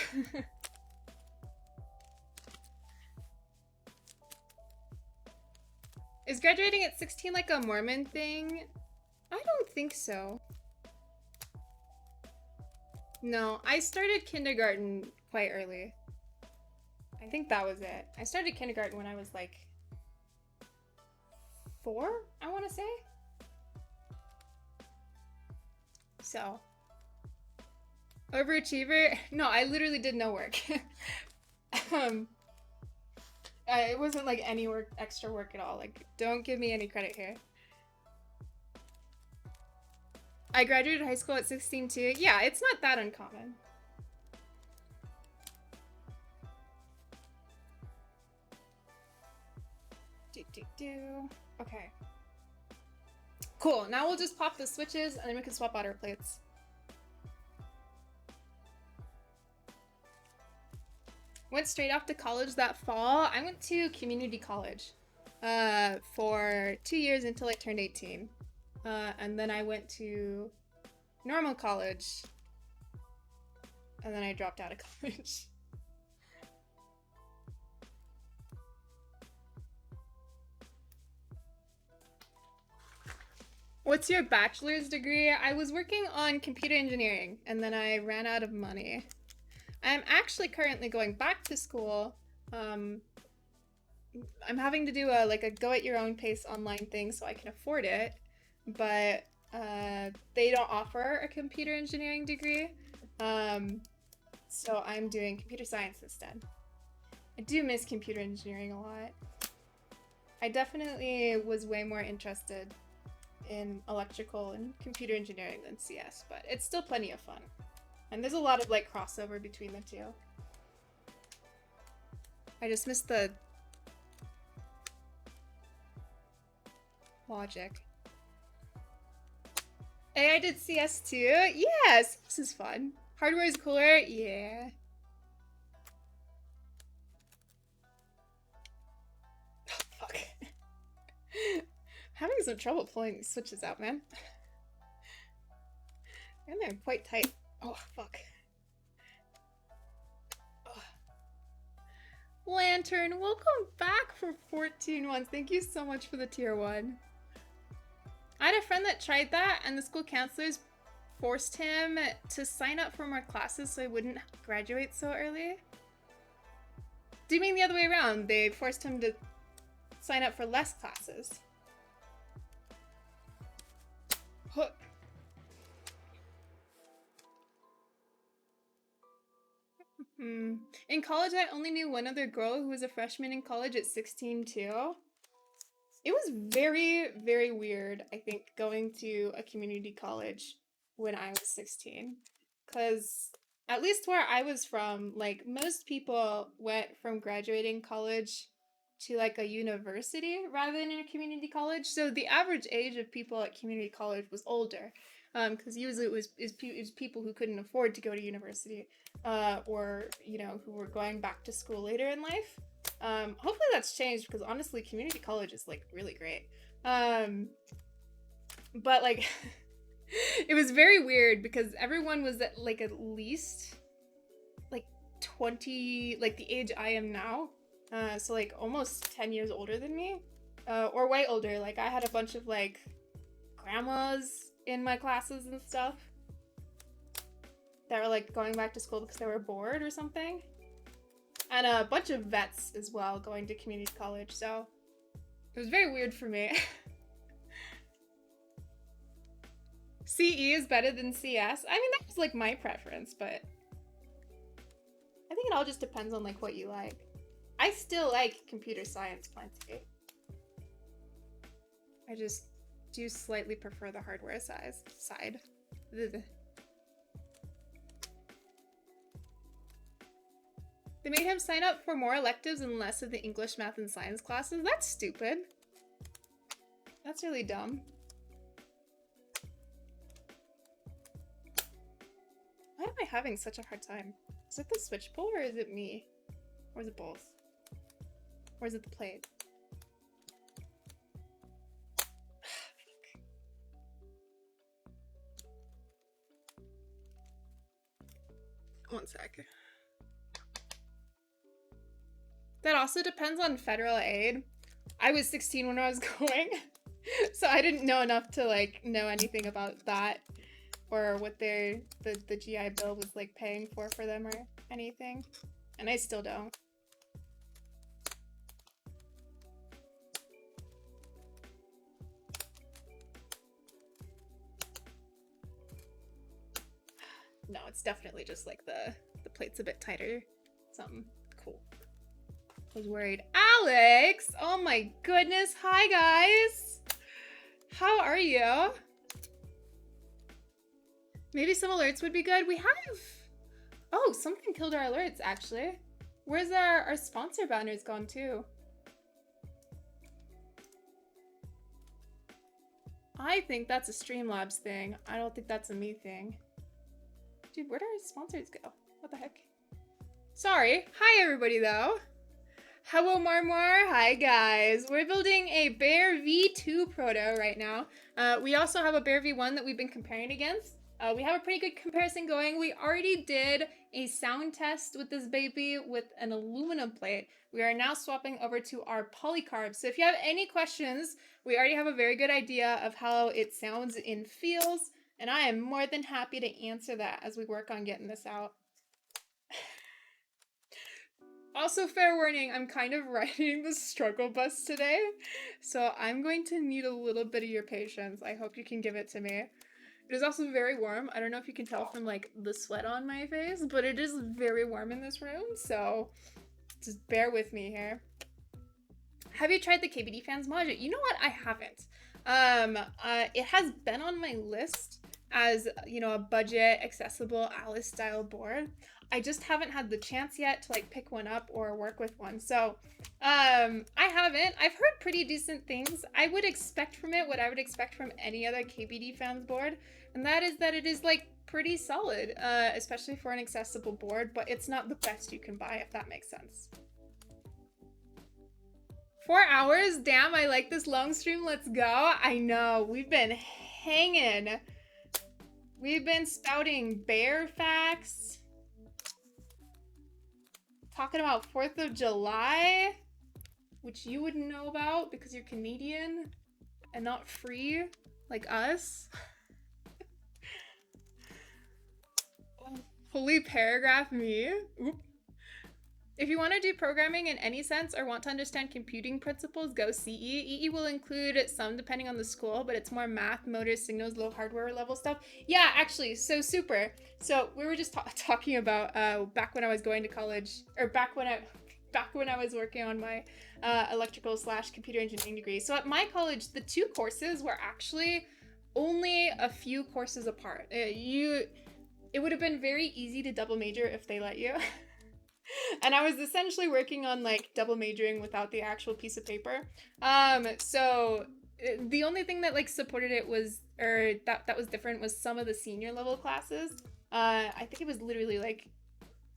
Is graduating at 16 like a Mormon thing? I don't think so. No, I started kindergarten quite early. I think that was it. I started kindergarten when I was like 4, I want to say. So, overachiever? No, I literally did no work. It wasn't like any extra work at all. Like, don't give me any credit here. I graduated high school at 16 too. Yeah, it's not that uncommon. Okay. Cool. Now we'll just pop the switches and then we can swap out our plates. Went straight off to college that fall. I went to community college for 2 years until I turned 18. And then I went to normal college. And then I dropped out of college. What's your bachelor's degree? I was working on computer engineering and then I ran out of money. I'm actually currently going back to school. I'm having to do a go at your own pace online thing so I can afford it, but they don't offer a computer engineering degree. So I'm doing computer science instead. I do miss computer engineering a lot. I definitely was way more interested in electrical and computer engineering than CS, but it's still plenty of fun. And there's a lot of like crossover between the two. I just missed the logic. Hey, I did CS too. Yes, this is fun. Hardware is cooler. Yeah. Oh, fuck. Having some trouble pulling these switches out, man. And they're quite tight. Oh, fuck. Ugh. Lantern, welcome back for 14 months. Thank you so much for the tier 1. I had a friend that tried that, and the school counselors forced him to sign up for more classes so he wouldn't graduate so early. Do you mean the other way around? They forced him to sign up for less classes. Hook. In college, I only knew one other girl who was a freshman in college at 16 too. It was very, very weird, I think, going to a community college when I was 16. Because at least where I was from, like, most people went from graduating college to like a university rather than in a community college. So the average age of people at community college was older. Because usually it was people who couldn't afford to go to university, or you know, who were going back to school later in life. Hopefully that's changed because honestly, community college is like really great. But like, it was very weird because everyone was at least like 20, like the age I am now. So like almost 10 years older than me, or way older. Like I had a bunch of like grandmas in my classes and stuff that were like going back to school because they were bored or something. And a bunch of vets as well going to community college, so it was very weird for me. CE is better than CS. I mean, that's like my preference, but I think it all just depends on like what you like. I still like computer science plenty. I just do slightly prefer the hardware side. Ugh. They made him sign up for more electives and less of the English, math, and science classes. That's stupid. That's really dumb. Why am I having such a hard time? Is it the switch pull or is it me? Or is it both? Or is it the plate? One sec. That also depends on federal aid. I was 16 when I was going, so I didn't know enough to like know anything about that or what the GI Bill was like paying for them or anything, and I still don't. No, it's definitely just like the plate's a bit tighter. Something cool. was worried. Alex! Oh my goodness. Hi, guys. How are you? Maybe some alerts would be good. We have... Oh, something killed our alerts, actually. Where's our sponsor banners gone, too? I think that's a Streamlabs thing. I don't think that's a me thing. Dude, where do our sponsors go? What the heck? Sorry. Hi, everybody, though. Hello, Marmor. Hi, guys. We're building a Bear V2 proto right now. We also have a Bear V1 that we've been comparing against. We have a pretty good comparison going. We already did a sound test with this baby with an aluminum plate. We are now swapping over to our polycarb. So if you have any questions, we already have a very good idea of how it sounds and feels. And I am more than happy to answer that as we work on getting this out. Also, fair warning, I'm kind of riding the struggle bus today, so I'm going to need a little bit of your patience. I hope you can give it to me. It is also very warm. I don't know if you can tell from like the sweat on my face, but it is very warm in this room, so just bear with me here. Have you tried the KBD fans module? You know what? I haven't. It has been on my list as, you know, a budget, accessible Alice style board. I just haven't had the chance yet to like pick one up or work with one. So I haven't. I've heard pretty decent things. I would expect from it what I would expect from any other KBD fans board, and that is that it is like pretty solid, especially for an accessible board, but it's not the best you can buy, if that makes sense. 4 hours? Damn, I like this long stream. Let's go. I know. We've been hanging. We've been spouting bear facts. Talking about 4th of July, which you wouldn't know about because you're Canadian and not free like us. Holy paragraph me. Oop. If you want to do programming in any sense or want to understand computing principles, go CE. EE will include some depending on the school, but it's more math, motor, signals, low hardware level stuff. Yeah, actually, so super. So we were just talking about back when I was going to college, or back when I was working on my electrical / computer engineering degree. So at my college, the 2 courses were actually only a few courses apart. It would have been very easy to double major if they let you. And I was essentially working on like double majoring without the actual piece of paper. So the only thing that like supported it was, or that was different, was some of the senior level classes. I think it was literally like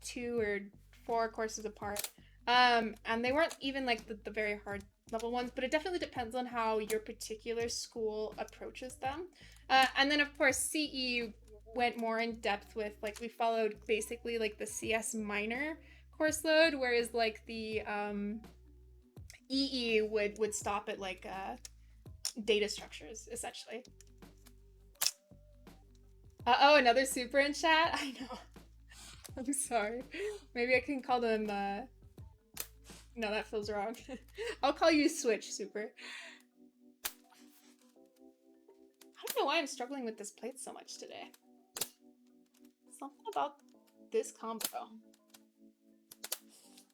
2 or 4 courses apart. And they weren't even like the very hard level ones, but it definitely depends on how your particular school approaches them. And then of course CE went more in depth with like, we followed basically like the CS minor course load, whereas like the EE would stop at like data structures essentially. Oh, another super in chat? I know. I'm sorry. Maybe I can call them no, that feels wrong. I'll call you Switch Super. I don't know why I'm struggling with this plate so much today. Something about this combo.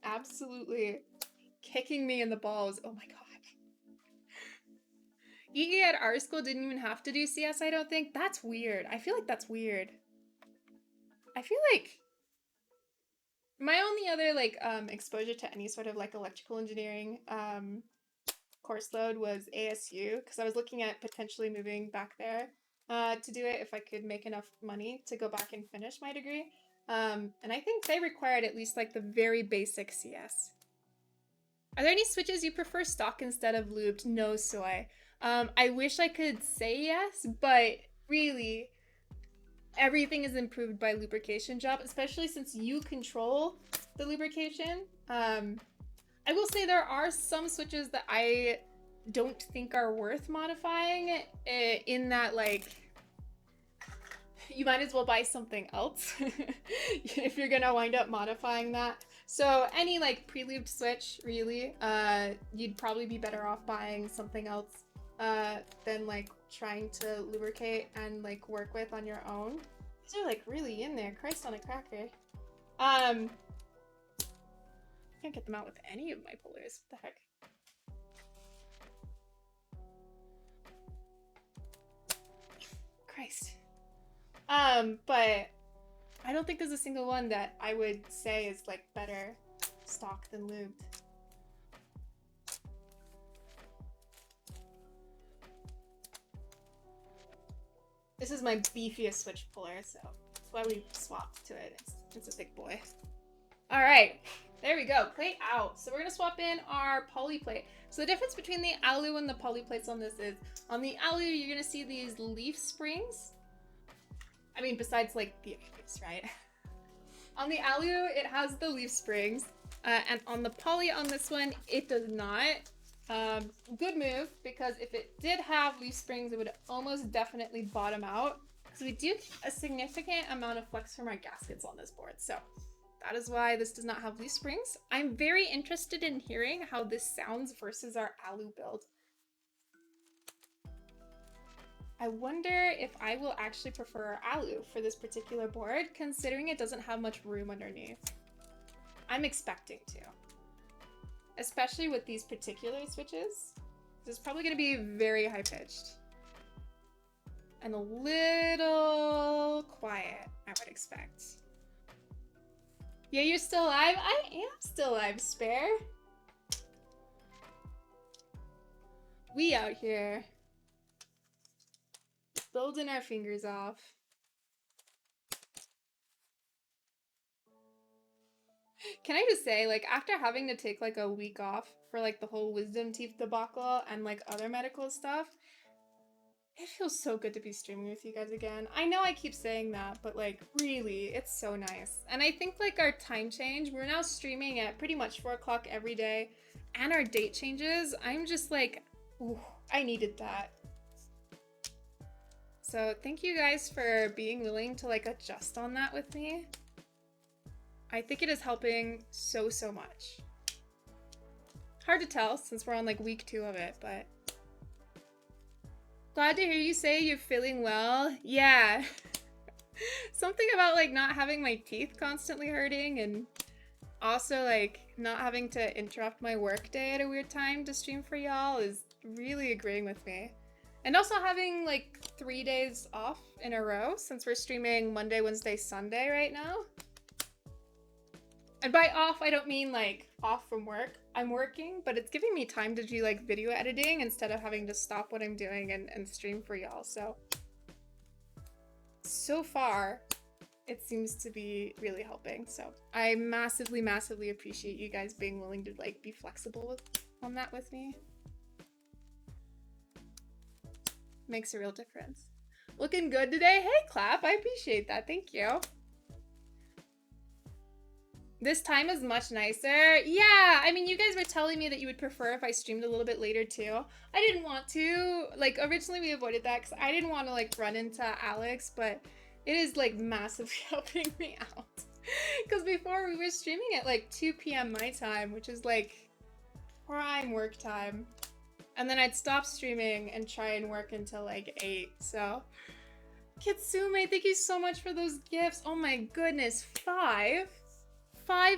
Absolutely kicking me in the balls. Oh my god. EE at our school didn't even have to do CS, I don't think. That's weird. I feel like that's weird. I feel like my only other like exposure to any sort of like electrical engineering course load was ASU, because I was looking at potentially moving back there to do it if I could make enough money to go back and finish my degree. And I think they required at least like the very basic CS. Are there any switches you prefer stock instead of lubed? No soy. I wish I could say yes, but really everything is improved by lubrication job, especially since you control the lubrication. I will say there are some switches that I don't think are worth modifying, in that like you might as well buy something else if you're gonna wind up modifying that. So any like pre-lubed switch, really, you'd probably be better off buying something else than like trying to lubricate and like work with on your own. These are like really in there. Christ on a cracker. Can't get them out with any of my pullers. What the heck? Christ. But I don't think there's a single one that I would say is like better stocked than lubed. This is my beefiest switch puller, so that's why we swapped to it. It's a big boy. All right, there we go. Plate out. So we're gonna swap in our poly plate. So the difference between the alu and the poly plates on this is, on the alu, you're gonna see these leaf springs. I mean, besides like the obvious, right? On the alu, it has the leaf springs, and on the poly on this one, it does not. Good move, because if it did have leaf springs, it would almost definitely bottom out, because we do keep a significant amount of flex from our gaskets on this board. So that is why this does not have leaf springs. I'm very interested in hearing how this sounds versus our alu build. I wonder if I will actually prefer alu for this particular board, considering it doesn't have much room underneath. I'm expecting to. Especially with these particular switches. This is probably going to be very high-pitched. And a little quiet, I would expect. Yeah, you're still alive? I am still alive, Spare. We out here. Building our fingers off. Can I just say, like, after having to take like a week off for like the whole wisdom teeth debacle and like other medical stuff, it feels so good to be streaming with you guys again. I know I keep saying that, but like really, it's so nice. And I think like our time change, we're now streaming at pretty much 4 o'clock every day, and our date changes. I'm just like, ooh, I needed that. So thank you guys for being willing to like adjust on that with me. I think it is helping so much. Hard to tell since we're on like week 2 of it, but glad to hear you say you're feeling well. Yeah. Something about like not having my teeth constantly hurting, and also like not having to interrupt my work day at a weird time to stream for y'all is really agreeing with me. And also having like 3 days off in a row since we're streaming Monday, Wednesday, Sunday right now. And by off, I don't mean like off from work. I'm working, but it's giving me time to do like video editing instead of having to stop what I'm doing and stream for y'all. So far, it seems to be really helping. So I massively appreciate you guys being willing to like be flexible on that with me. Makes a real difference. Looking good today? Hey, Clap, I appreciate that. Thank you. This time is much nicer. Yeah, I mean, you guys were telling me that you would prefer if I streamed a little bit later too. I didn't want to. Like, originally we avoided that because I didn't want to like run into Alex, but it is like massively helping me out. Because before we were streaming at like 2 p.m. my time, which is like prime work time. And then I'd stop streaming and try and work until like 8. So, Kitsume, thank you so much for those gifts. Oh my goodness, 5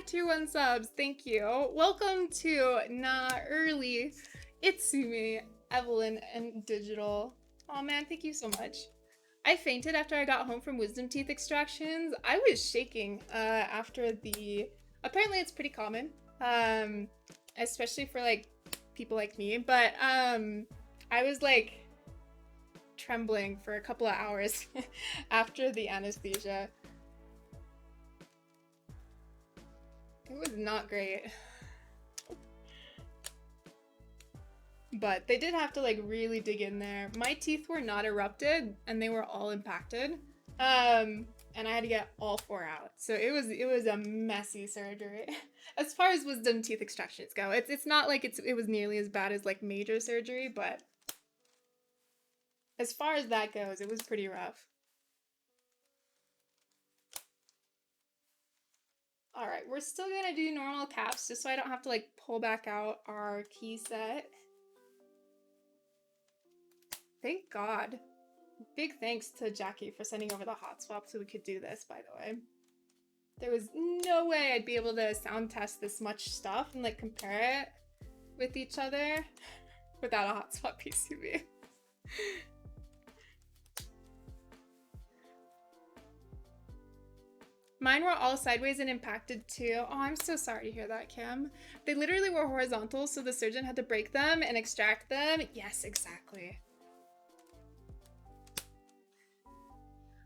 tier 1 subs. Thank you. Welcome to Early, Itsumi, Evelyn, and Digital. Oh man, thank you so much. I fainted after I got home from wisdom teeth extractions. I was shaking after the... Apparently it's pretty common, especially for like people like me, but I was like trembling for a couple of hours after the anesthesia. It was not great. But they did have to like really dig in there. My teeth were not erupted and they were all impacted. And I had to get all 4 out. So it was a messy surgery. As far as wisdom teeth extractions go, it's not like it was nearly as bad as like major surgery, but as far as that goes, it was pretty rough. All right, we're still gonna do normal caps just so I don't have to like pull back out our key set. Thank God. Big thanks to Jackie for sending over the hot swap so we could do this, by the way. There was no way I'd be able to sound test this much stuff and like compare it with each other without a hotspot PCB. Mine were all sideways and impacted too. Oh, I'm so sorry to hear that, Kim. They literally were horizontal, so the surgeon had to break them and extract them. Yes, exactly.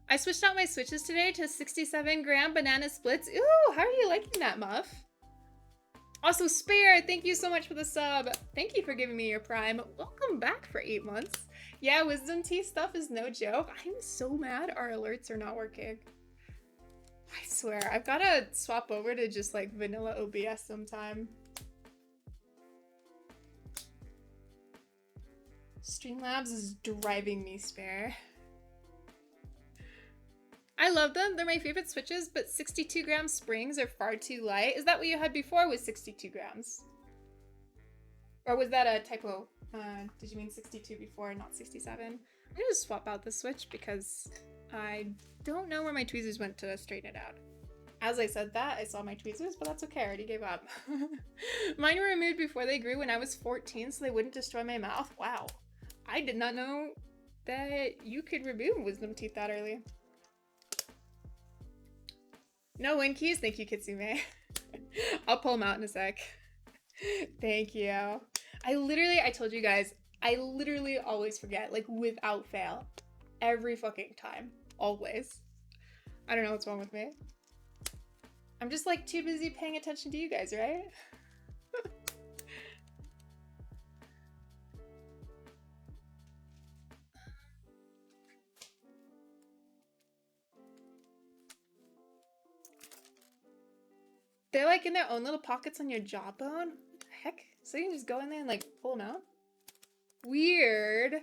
I switched out my switches today to 67-gram banana splits. Ooh, how are you liking that, Muff? Also, Spare, thank you so much for the sub. Thank you for giving me your Prime. Welcome back for 8 months. Yeah, wisdom tea stuff is no joke. I'm so mad our alerts are not working. I swear, I've got to swap over to just like vanilla OBS sometime. Streamlabs is driving me spare. I love them. They're my favorite switches, but 62-gram springs are far too light. Is that what you had before was 62 grams? Or was that a typo? Did you mean 62 before, not 67? I'm gonna just swap out the switch because I don't know where my tweezers went to straighten it out. As I said that, I saw my tweezers, but that's okay, I already gave up. Mine were removed before they grew when I was 14, so they wouldn't destroy my mouth. Wow. I did not know that you could remove wisdom teeth that early. No win keys? Thank you, Kitsume. I'll pull them out in a sec. Thank you. I told you guys, I literally always forget, like without fail. Every fucking time. Always. I don't know what's wrong with me. I'm just like too busy paying attention to you guys, right? They're like in their own little pockets on your jawbone? What the heck? So you can just go in there and like pull them out? Weird.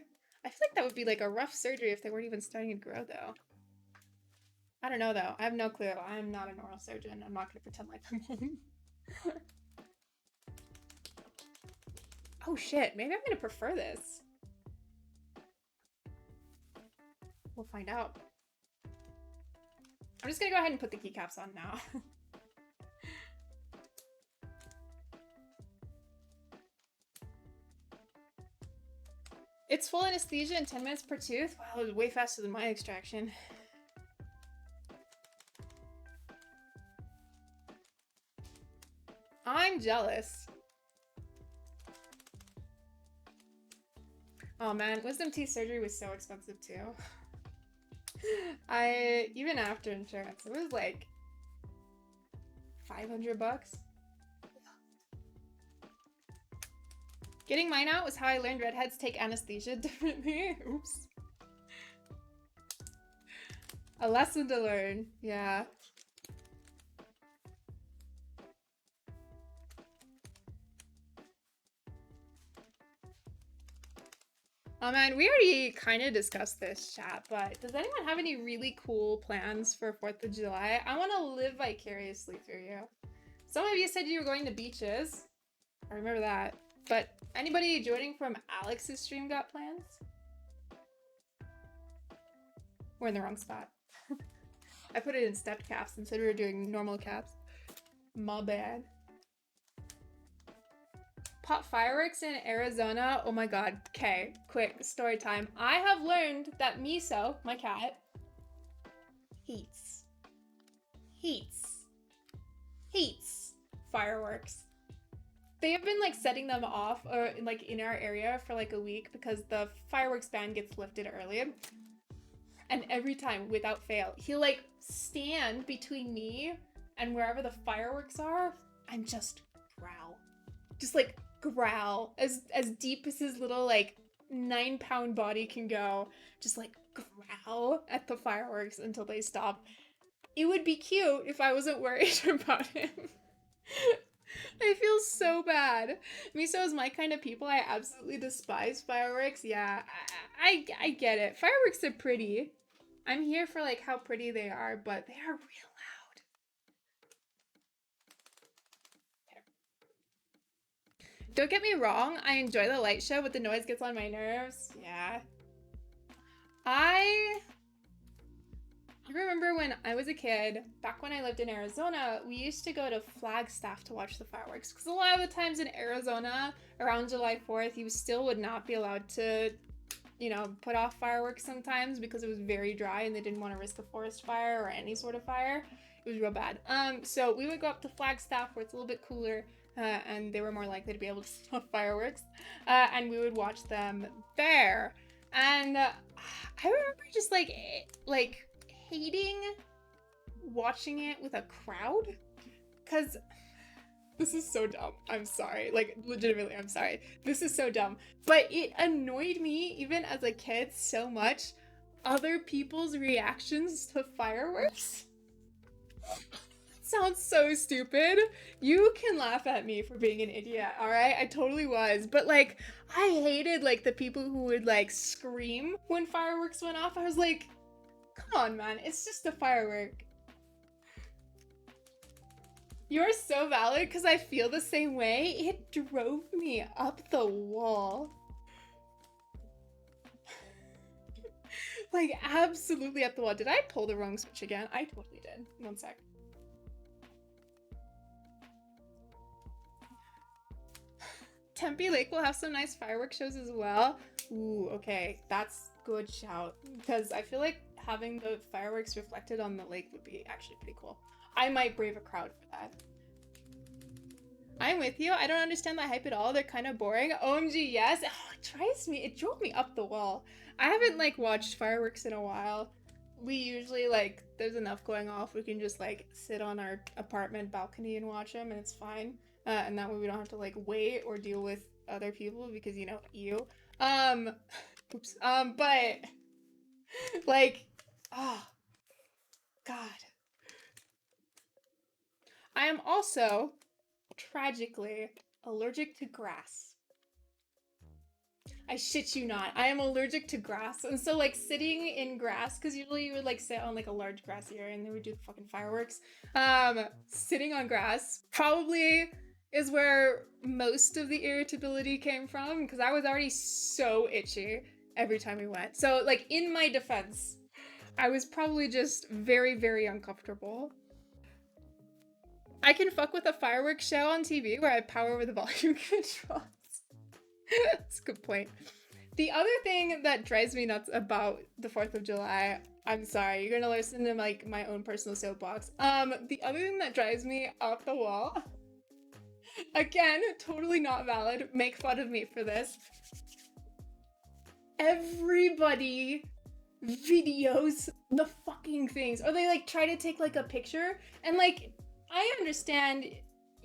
I feel like that would be like a rough surgery if they weren't even starting to grow though. I don't know though. I have no clue. I'm not an oral surgeon. I'm not going to pretend like I'm one. Oh shit, maybe I'm going to prefer this. We'll find out. I'm just going to go ahead and put the keycaps on now. It's full anesthesia in 10 minutes per tooth? Wow, it was way faster than my extraction. I'm jealous. Oh man, wisdom teeth surgery was so expensive too. Even after insurance, it was like 500 bucks. Getting mine out was how I learned redheads take anesthesia differently. Oops. A lesson to learn, yeah. Oh man, we already kind of discussed this, chat, but does anyone have any really cool plans for 4th of July? I want to live vicariously through you. Some of you said you were going to beaches. I remember that. But anybody joining from Alex's stream got plans? We're in the wrong spot. I put it in stepped caps instead we were doing normal caps. My bad. Pop fireworks in Arizona. Oh my god. Okay, quick story time. I have learned that Miso, my cat, hates fireworks. They have been like setting them off or like in our area for like a week because the fireworks ban gets lifted early. And every time, without fail, he'll like stand between me and wherever the fireworks are and just growl. Just like growl as deep as his little like 9-pound body can go. Just like growl at the fireworks until they stop. It would be cute if I wasn't worried about him. I feel so bad. Miso is my kind of people. I absolutely despise fireworks. Yeah, I get it. Fireworks are pretty. I'm here for like how pretty they are, but they are real loud. Don't get me wrong, I enjoy the light show, but the noise gets on my nerves. Yeah. I remember when I was a kid, back when I lived in Arizona, we used to go to Flagstaff to watch the fireworks. Because a lot of the times in Arizona, around July 4th, you still would not be allowed to, you know, put off fireworks sometimes because it was very dry and they didn't want to risk a forest fire or any sort of fire. It was real bad. So we would go up to Flagstaff where it's a little bit cooler and they were more likely to be able to set off fireworks. And we would watch them there. And I remember just like hating watching it with a crowd, because this is so dumb. I'm sorry. Like, legitimately, I'm sorry. This is so dumb. But it annoyed me, even as a kid, so much. Other people's reactions to fireworks. Sounds so stupid. You can laugh at me for being an idiot, alright? I totally was. But, like, I hated, like, the people who would, like, scream when fireworks went off. I was like, come on, man. It's just a firework. You're so valid, because I feel the same way. It drove me up the wall. Like, absolutely up the wall. Did I pull the wrong switch again? I totally did. One sec. Tempe Lake will have some nice fireworks shows as well. Ooh, okay. That's good shout. Because I feel like having the fireworks reflected on the lake would be actually pretty cool. I might brave a crowd for that. I'm with you. I don't understand the hype at all. They're kind of boring. OMG, yes. Oh, it drove me up the wall. I haven't, like, watched fireworks in a while. We usually, like, there's enough going off. We can just, like, sit on our apartment balcony and watch them, and it's fine. And that way we don't have to, like, wait or deal with other people because, you know, you. Oops. But, like, oh, God. I am also, tragically, allergic to grass. I shit you not. I am allergic to grass. And so, like, sitting in grass, because usually you would, like, sit on, like, a large grassy area and they would do the fucking fireworks. Sitting on grass probably is where most of the irritability came from, because I was already so itchy every time we went. So, like, in my defense, I was probably just very, very uncomfortable. I can fuck with a fireworks show on TV where I power over the volume controls. That's a good point. The other thing that drives me nuts about the 4th of July, I'm sorry, you're gonna listen to, like, my own personal soapbox. The other thing that drives me up the wall, again, totally not valid, make fun of me for this. Everybody videos the fucking things, or they, like, try to take, like, a picture, and, like, I understand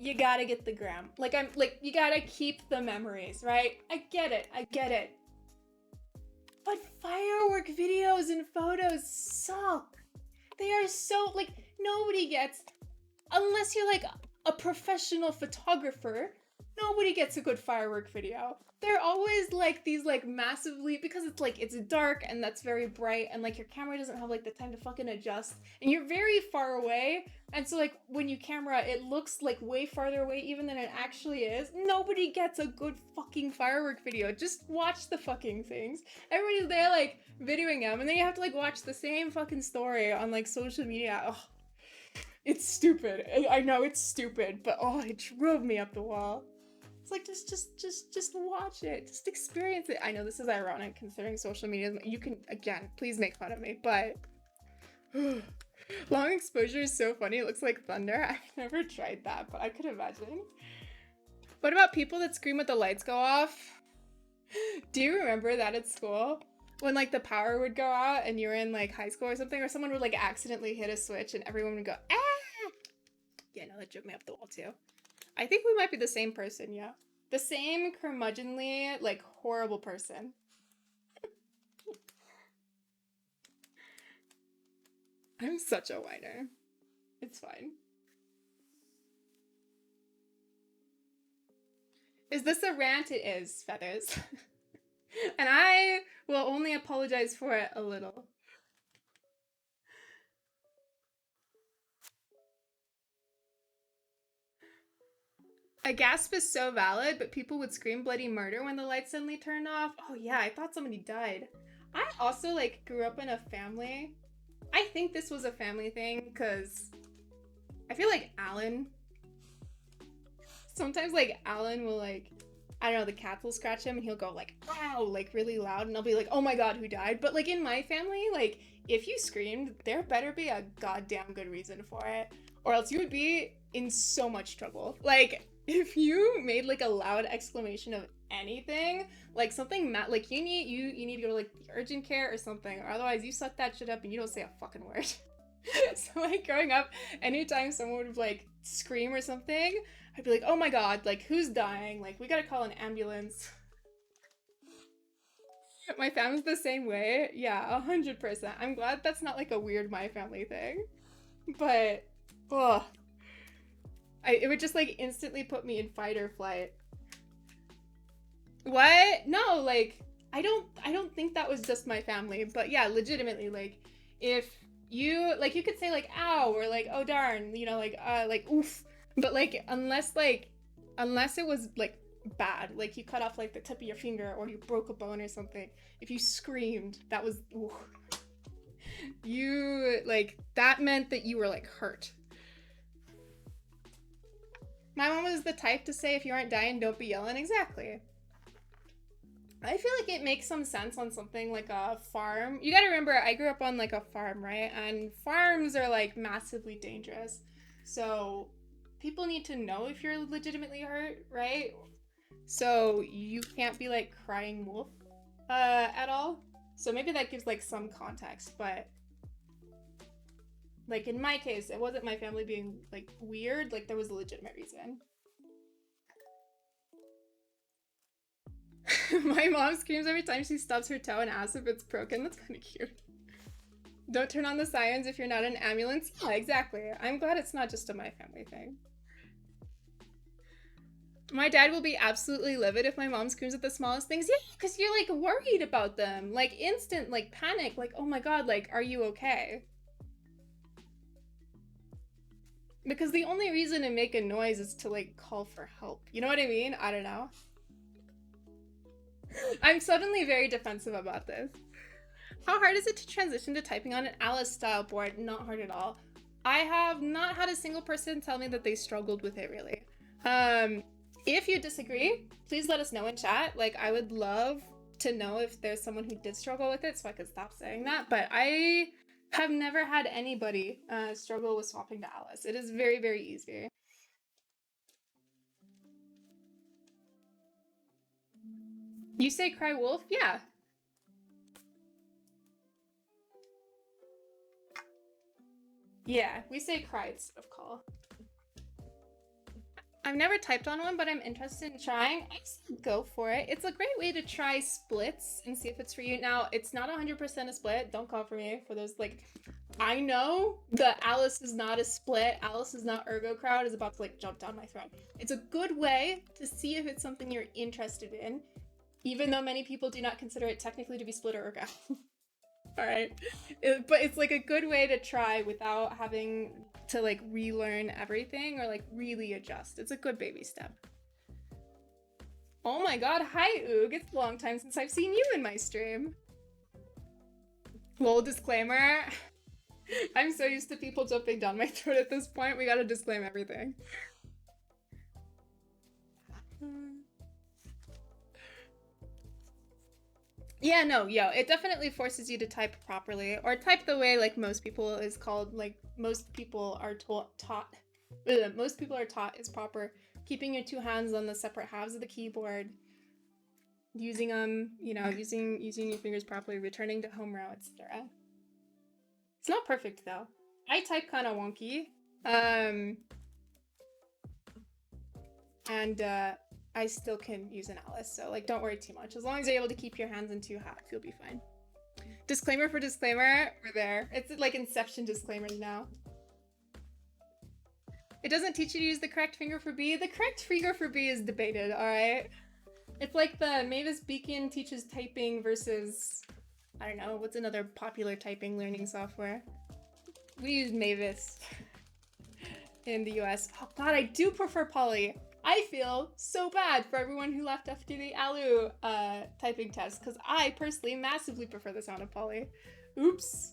you gotta get the gram. Like, you gotta keep the memories, right? I get it. But firework videos and photos suck. They are so, like, nobody gets, unless you're, like, a professional photographer, nobody gets a good firework video. They're always, like, these, like, massively, because it's, like, it's dark and that's very bright and, like, your camera doesn't have, like, the time to fucking adjust and you're very far away, and so, like, when you camera, it looks, like, way farther away even than it actually is. Nobody gets a good fucking firework video. Just watch the fucking things. Everybody's there, like, videoing them, and then you have to, like, watch the same fucking story on, like, social media. Ugh. It's stupid. I know it's stupid, but oh, it drove me up the wall. It's like, just watch it. Just experience it. I know this is ironic considering social media. You can, again, please make fun of me, but long exposure is so funny. It looks like thunder. I've never tried that, but I could imagine. What about people that scream when the lights go off? Do you remember that at school? When, like, the power would go out and you were in, like, high school or something, or someone would, like, accidentally hit a switch and everyone would go, ah! Yeah, no, that drove me up the wall, too. I think we might be the same person, yeah. The same curmudgeonly, like, horrible person. I'm such a whiner. It's fine. Is this a rant? It is, Feathers. And I will only apologize for it a little. A gasp is so valid, but people would scream bloody murder when the lights suddenly turned off. Oh yeah, I thought somebody died. I also, like, grew up in a family I think this was a family thing because I feel like sometimes like Alan will like, I don't know, the cats will scratch him and he'll go like, wow, like really loud, and I'll be like, oh my god, who died? But like in my family, like if you screamed, there better be a goddamn good reason for it, or else you would be in so much trouble. Like if you made like a loud exclamation of anything, like something like you need to go to like the urgent care or something, or otherwise you suck that shit up and you don't say a fucking word. So like growing up, anytime someone would like scream or something, I'd be like, oh my god, like who's dying? Like we gotta call an ambulance. My family's the same way. Yeah, 100%. I'm glad that's not like a weird my family thing. But, ugh. It would just like instantly put me in fight or flight. What? No, like I don't think that was just my family, but yeah, legitimately, like if you you could say like ow or like oh darn, you know, like oof, but like unless it was like bad, like you cut off like the tip of your finger or you broke a bone or something, if you screamed, that was oof. You like that meant that you were like hurt. My mom was the type to say if you aren't dying, don't be yelling. Exactly. I feel like it makes some sense on something like a farm. You gotta remember, I grew up on like a farm, right? And farms are like massively dangerous. So people need to know if you're legitimately hurt, right? So you can't be like crying wolf at all. So maybe that gives like some context, but like in my case, it wasn't my family being like weird, like there was a legitimate reason. My mom screams every time she stubs her toe and asks if it's broken. That's kind of cute. Don't turn on the sirens if you're not an ambulance. Yeah, exactly. I'm glad it's not just a my family thing. My dad will be absolutely livid if my mom screams at the smallest things. Yeah, because you're like worried about them. Like instant, like panic. Like, oh my god, like, are you okay? Because the only reason to make a noise is to like call for help. You know what I mean? I don't know. I'm suddenly very defensive about this. How hard is it to transition to typing on an Alice style board? Not hard at all. I have not had a single person tell me that they struggled with it really. If you disagree, please let us know in chat. Like I would love to know if there's someone who did struggle with it so I could stop saying that. But I have never had anybody struggle with swapping to Alice. It is very, very easy. You say cry wolf? Yeah. Yeah, we say cry instead of call. I've never typed on one, but I'm interested in trying. I say go for it. It's a great way to try splits and see if it's for you. Now, it's not 100% a split. Don't call for me for those, like, I know the Alice is not a split. Alice is not ergo crowd is about to, like, jump down my throat. It's a good way to see if it's something you're interested in, even though many people do not consider it technically to be split or ergo. All right. But it's like a good way to try without having to like relearn everything or like really adjust. It's a good baby step. Oh my god, hi Oog. It's a long time since I've seen you in my stream. Lol, disclaimer. I'm so used to people jumping down my throat at this point. We gotta disclaim everything. Yeah, no, yo, it definitely forces you to type properly, or type the way like most people is called, like most people are taught is proper. Keeping your two hands on the separate halves of the keyboard, using them, you know, using your fingers properly, returning to home row, etc. It's not perfect though. I type kind of wonky, and I still can use an Alice, so like don't worry too much. As long as you're able to keep your hands in two halves, you'll be fine. Disclaimer for disclaimer, we're there. It's like Inception disclaimers now. It doesn't teach you to use the correct finger for B. The correct finger for B is debated, alright? It's like the Mavis Beacon teaches typing versus, I don't know, what's another popular typing learning software? We use Mavis in the US. Oh god, I do prefer Poly. I feel so bad for everyone who left after the Alu typing test, because I personally massively prefer the sound of Poly. Oops.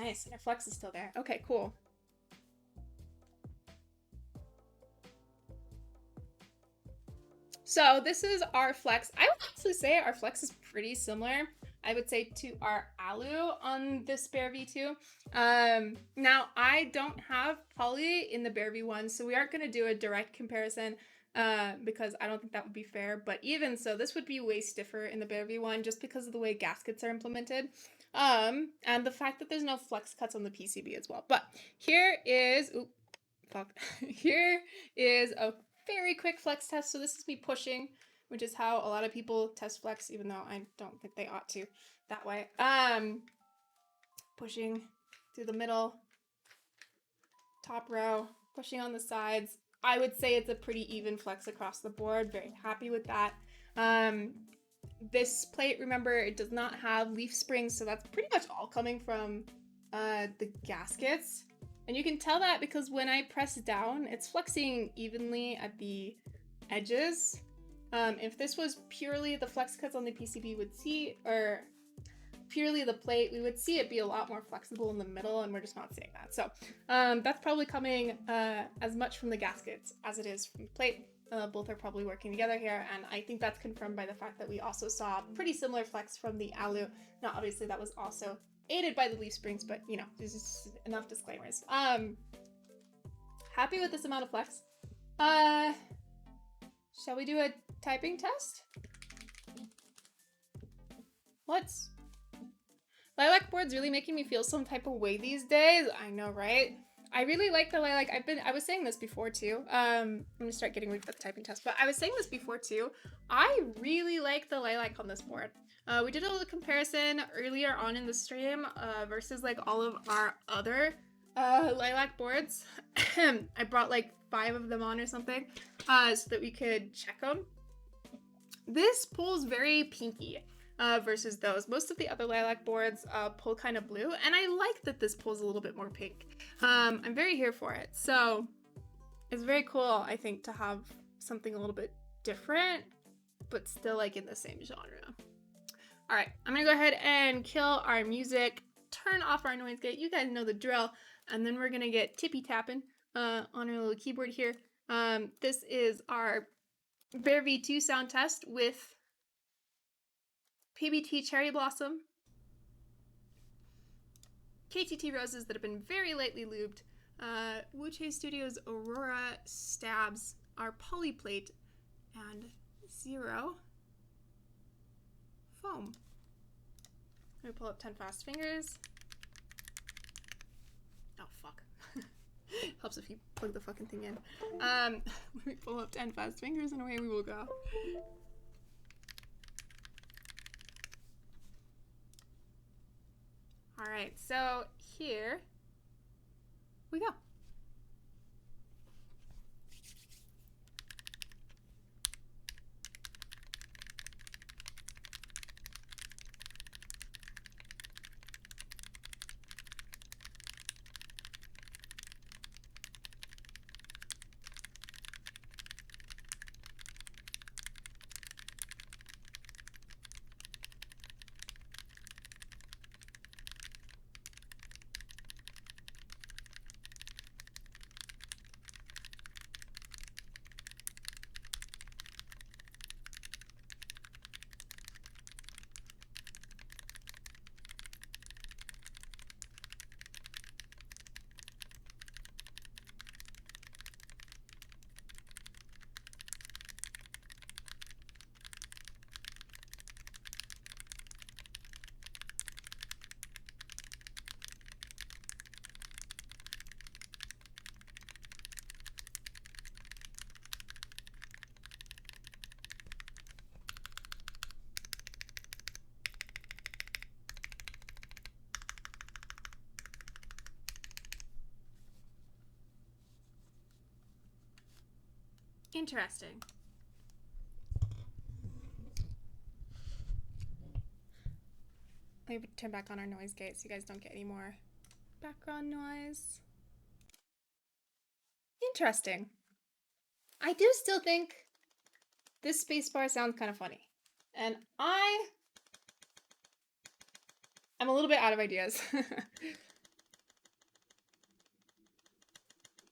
Nice, and our flex is still there. Okay, cool. So this is our flex. I would actually say our flex is pretty similar, I would say, to our alu on this Bear V2. Now, I don't have poly in the Bear V1, so we aren't going to do a direct comparison because I don't think that would be fair. But even so, this would be way stiffer in the Bear V1 just because of the way gaskets are implemented. And the fact that there's no flex cuts on the PCB as well. But here is, here is a very quick flex test. So this is me pushing, which is how a lot of people test flex, even though I don't think they ought to that way. Pushing through the middle, top row, pushing on the sides. I would say it's a pretty even flex across the board. Very happy with that. This plate, remember, it does not have leaf springs, so that's pretty much all coming from the gaskets. And you can tell that because when I press down, it's flexing evenly at the edges. If this was purely the flex cuts on the PCB would see, or purely the plate, we would see it be a lot more flexible in the middle, and we're just not seeing that. So that's probably coming as much from the gaskets as it is from the plate. Both are probably working together here, and I think that's confirmed by the fact that we also saw pretty similar flex from the alu. Now, obviously, that was also aided by the leaf springs, but you know, there's just enough disclaimers. Happy with this amount of flex. Shall we do a typing test? What's lilac board's really making me feel some type of way these days. I know, right? I really like the lilac. I was saying this before too. I'm gonna start getting ready for the typing test, but I was saying this before too. I really like the lilac on this board. We did a little comparison earlier on in the stream versus like all of our other lilac boards. I brought like 5 of them on or something so that we could check them. This pulls very pinky versus those. Most of the other lilac boards pull kind of blue, and I like that this pulls a little bit more pink. I'm very here for it. So it's very cool, I think, to have something a little bit different, but still like in the same genre. All right, I'm gonna go ahead and kill our music, turn off our noise gate. You guys know the drill. And then we're gonna get tippy tapping on our little keyboard here. This is our Bear V2 sound test with PBT Cherry Blossom, KTT roses that have been very lightly lubed, Wuche Studios Aurora stabs, our polyplate, and 0 foam. I'm gonna pull up 10 fast fingers. Oh, fuck. Helps if you plug the fucking thing in. Let me pull up 10 fast fingers and away we will go. All right, so here we go. Interesting. Let me turn back on our noise gate so you guys don't get any more background noise. Interesting. I do still think this spacebar sounds kind of funny. And I'm a little bit out of ideas.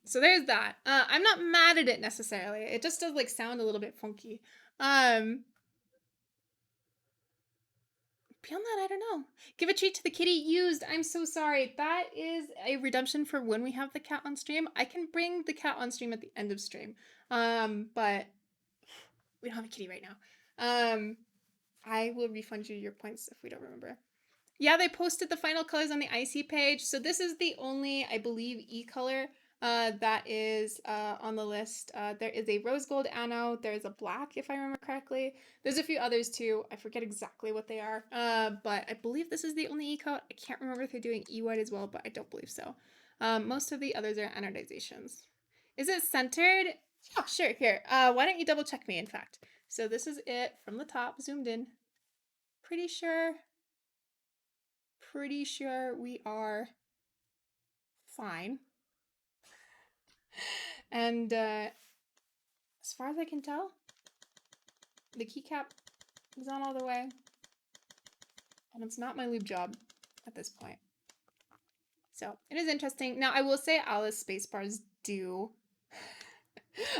So there's that. I'm not mad at it necessarily. It just does like sound a little bit funky. Beyond that, I don't know. Give a treat to the kitty used. I'm so sorry. That is a redemption for when we have the cat on stream. I can bring the cat on stream at the end of stream. But we don't have a kitty right now. I will refund you your points if we don't remember. Yeah, they posted the final colors on the IC page. So this is the only, I believe, E-color that is on the list. There is a rose gold anode. There is a black, if I remember correctly. There's a few others too. I forget exactly what they are. But I believe this is the only E-coat. I can't remember if they're doing E-white as well, but I don't believe so. Most of the others are anodizations. Is it centered? Oh, sure. Here. Why don't you double check me, in fact? So this is it from the top, zoomed in. Pretty sure we are fine. And as far as I can tell, the keycap is on all the way. And it's not my lube job at this point. So it is interesting. Now I will say Alice spacebars do.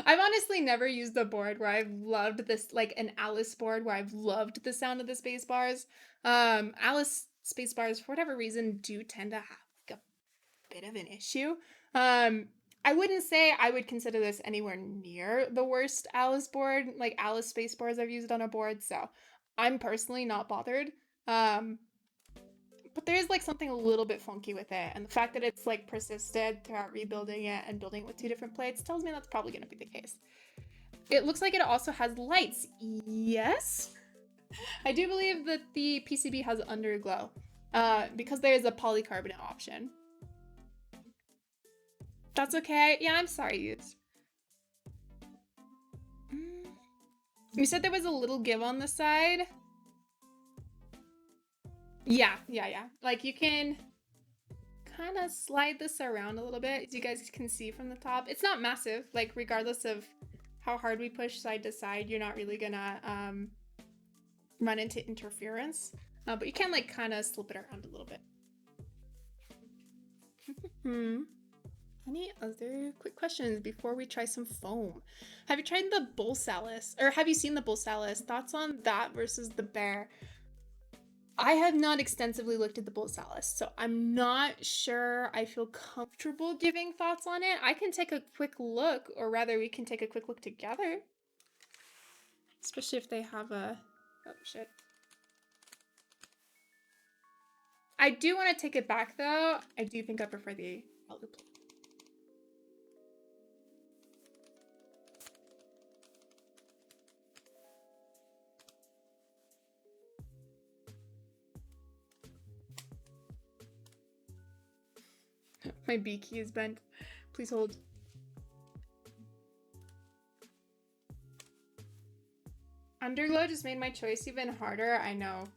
I've honestly never used a board where I've loved this, like an Alice board where I've loved the sound of the spacebars. Alice spacebars, for whatever reason, do tend to have like a bit of an issue. I wouldn't say I would consider this anywhere near the worst Alice board, like Alice space bars I've used on a board, so I'm personally not bothered. But there is like something a little bit funky with it, and the fact that it's like persisted throughout rebuilding it and building it with 2 different plates tells me that's probably going to be the case. It looks like it also has lights. Yes? I do believe that the PCB has underglow, because there is a polycarbonate option. That's okay. Yeah, I'm sorry, Yutes. You said there was a little give on the side? Yeah. Like you can kind of slide this around a little bit, as you guys can see from the top. It's not massive, like regardless of how hard we push side to side, you're not really gonna run into interference. But you can like kind of slip it around a little bit. Any other quick questions before we try some foam? Have you tried the bull salus, or have you seen the bull salus? Thoughts on that versus the bear? I have not extensively looked at the bull salus, so I'm not sure I feel comfortable giving thoughts on it. I can take a quick look, or rather we can take a quick look together. Especially if they have a... Oh, shit. I do want to take it back, though. I do think I prefer the alu plate. My B key is bent. Please hold. Underglow just made my choice even harder. I know.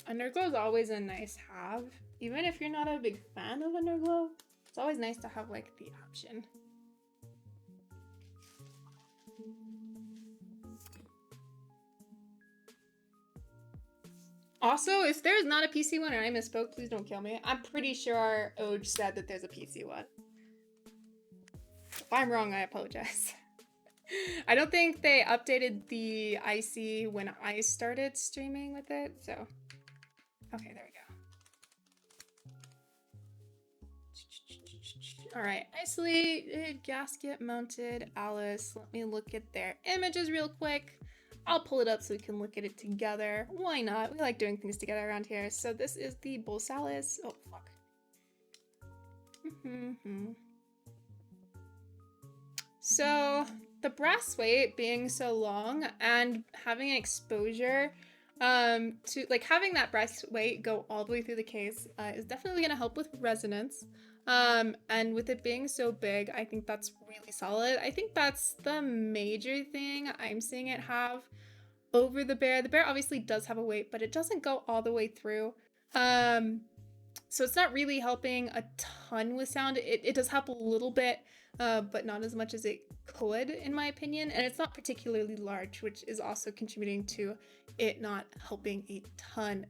Underglow is always a nice have. Even if you're not a big fan of underglow, it's always nice to have like the option. Also, if there's not a PC one and I misspoke, please don't kill me. I'm pretty sure Oj said that there's a PC one. If I'm wrong, I apologize. I don't think they updated the IC when I started streaming with it, so... Okay, there we go. Alright, isolated, gasket mounted Alice. Let me look at their images real quick. I'll pull it up so we can look at it together. Why not? We like doing things together around here. So this is the bull salus. Oh, fuck. So the brass weight being so long and having exposure to like having that brass weight go all the way through the case is definitely going to help with resonance. And with it being so big, I think that's really solid. I think that's the major thing I'm seeing it have over the bear. The bear obviously does have a weight, but it doesn't go all the way through. So it's not really helping a ton with sound. It does help a little bit, but not as much as it could, in my opinion. And it's not particularly large, which is also contributing to it not helping a ton.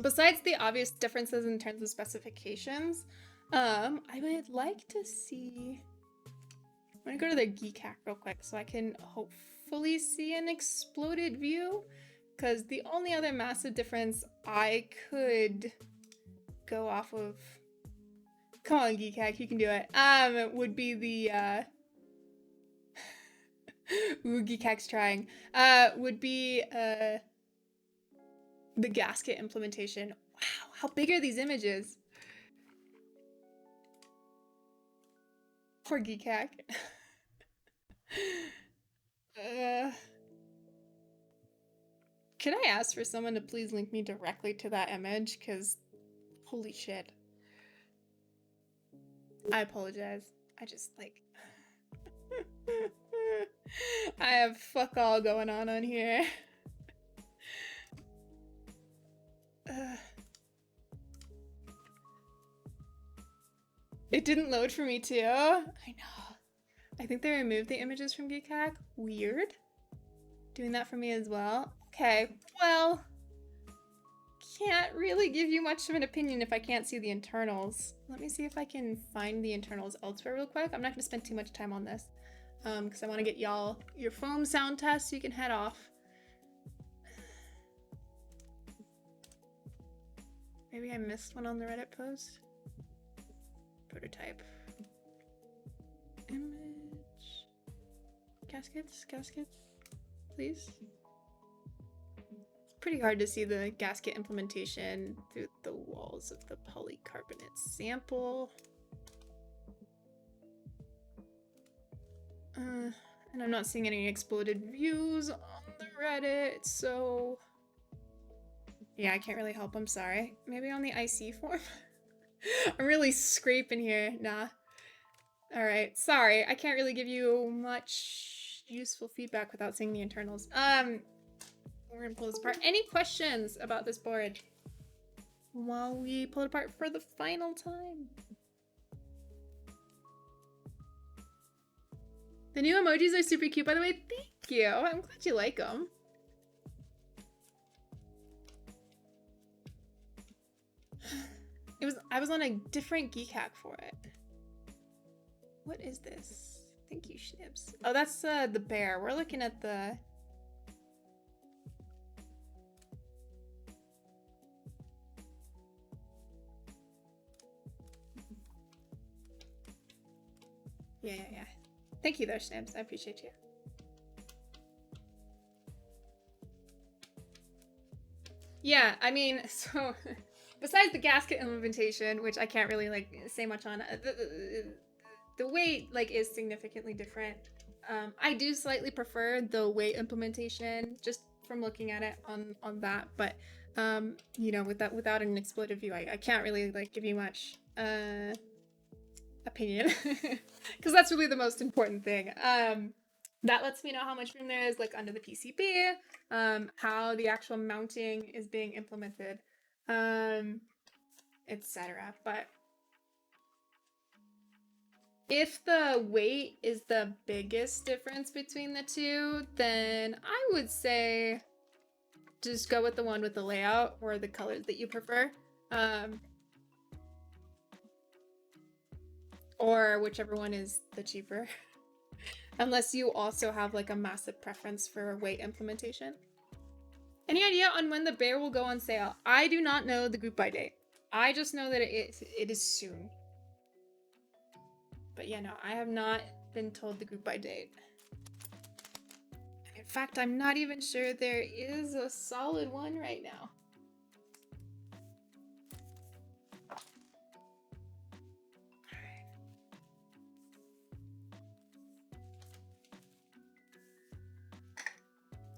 Besides the obvious differences in terms of specifications, I would like to see. I'm gonna go to their geek hack real quick so I can hopefully see an exploded view. Because the only other massive difference I could go off of, come on, geek hack, you can do it. Would be the ooh, geek hack's trying. Would be the gasket implementation. Wow, how big are these images? Poor geek hack. Could I ask for someone to please link me directly to that image? Because holy shit. I apologize. I just like I have fuck all going on here. It didn't load for me too. I know. I think they removed the images from Geek Hack. Weird. Doing that for me as well. Okay, well, can't really give you much of an opinion if I can't see the internals. Let me see if I can find the internals elsewhere real quick. I'm not gonna spend too much time on this because I want to get y'all your foam sound test so you can head off. Maybe I missed one on the Reddit post. Prototype. Image. Gaskets, please. It's pretty hard to see the gasket implementation through the walls of the polycarbonate sample. And I'm not seeing any exploded views on the Reddit, so yeah, I can't really help, I'm sorry. Maybe on the IC form? I'm really scraping here. Nah. Alright, sorry. I can't really give you much useful feedback without seeing the internals. We're gonna pull this apart. Any questions about this board while we pull it apart for the final time? The new emojis are super cute, by the way. Thank you. I'm glad you like them. I was on a different geek hack for it. What is this? Thank you, Schnibs. Oh, that's the bear. We're looking at the... Yeah. Thank you, though, Schnibs. I appreciate you. Yeah, I mean, so... Besides the gasket implementation, which I can't really like say much on, the weight like is significantly different. I do slightly prefer the weight implementation just from looking at it on that, but you know, without an exploded view, I can't really like give you much opinion because that's really the most important thing. That lets me know how much room there is like under the PCB, how the actual mounting is being implemented. Etc. But if the weight is the biggest difference between the two, then I would say just go with the one with the layout or the colors that you prefer. Or whichever one is the cheaper. Unless you also have like a massive preference for weight implementation. Any idea on when the bear will go on sale? I do not know the group buy date. I just know that it is soon. But yeah, no, I have not been told the group buy date. In fact, I'm not even sure there is a solid one right now.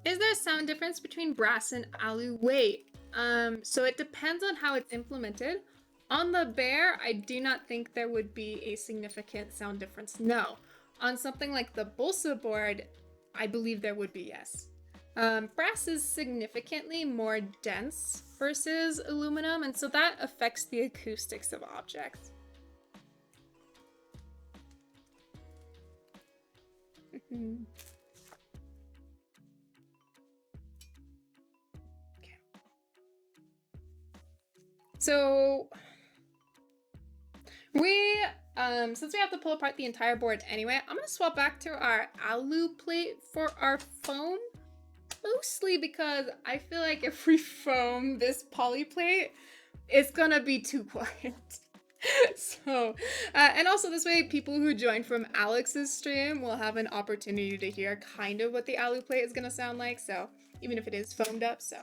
Is there a sound difference between brass and alu weight? So it depends on how it's implemented. On the bear, I do not think there would be a significant sound difference. No. On something like the Bolsa board, I believe there would be, yes. Brass is significantly more dense versus aluminum, and so that affects the acoustics of objects. So Since we have to pull apart the entire board anyway, I'm gonna swap back to our alu plate for our foam. Mostly because I feel like if we foam this poly plate, it's gonna be too quiet. So, and also this way, people who join from Alex's stream will have an opportunity to hear kind of what the alu plate is gonna sound like. So, even if it is foamed up, so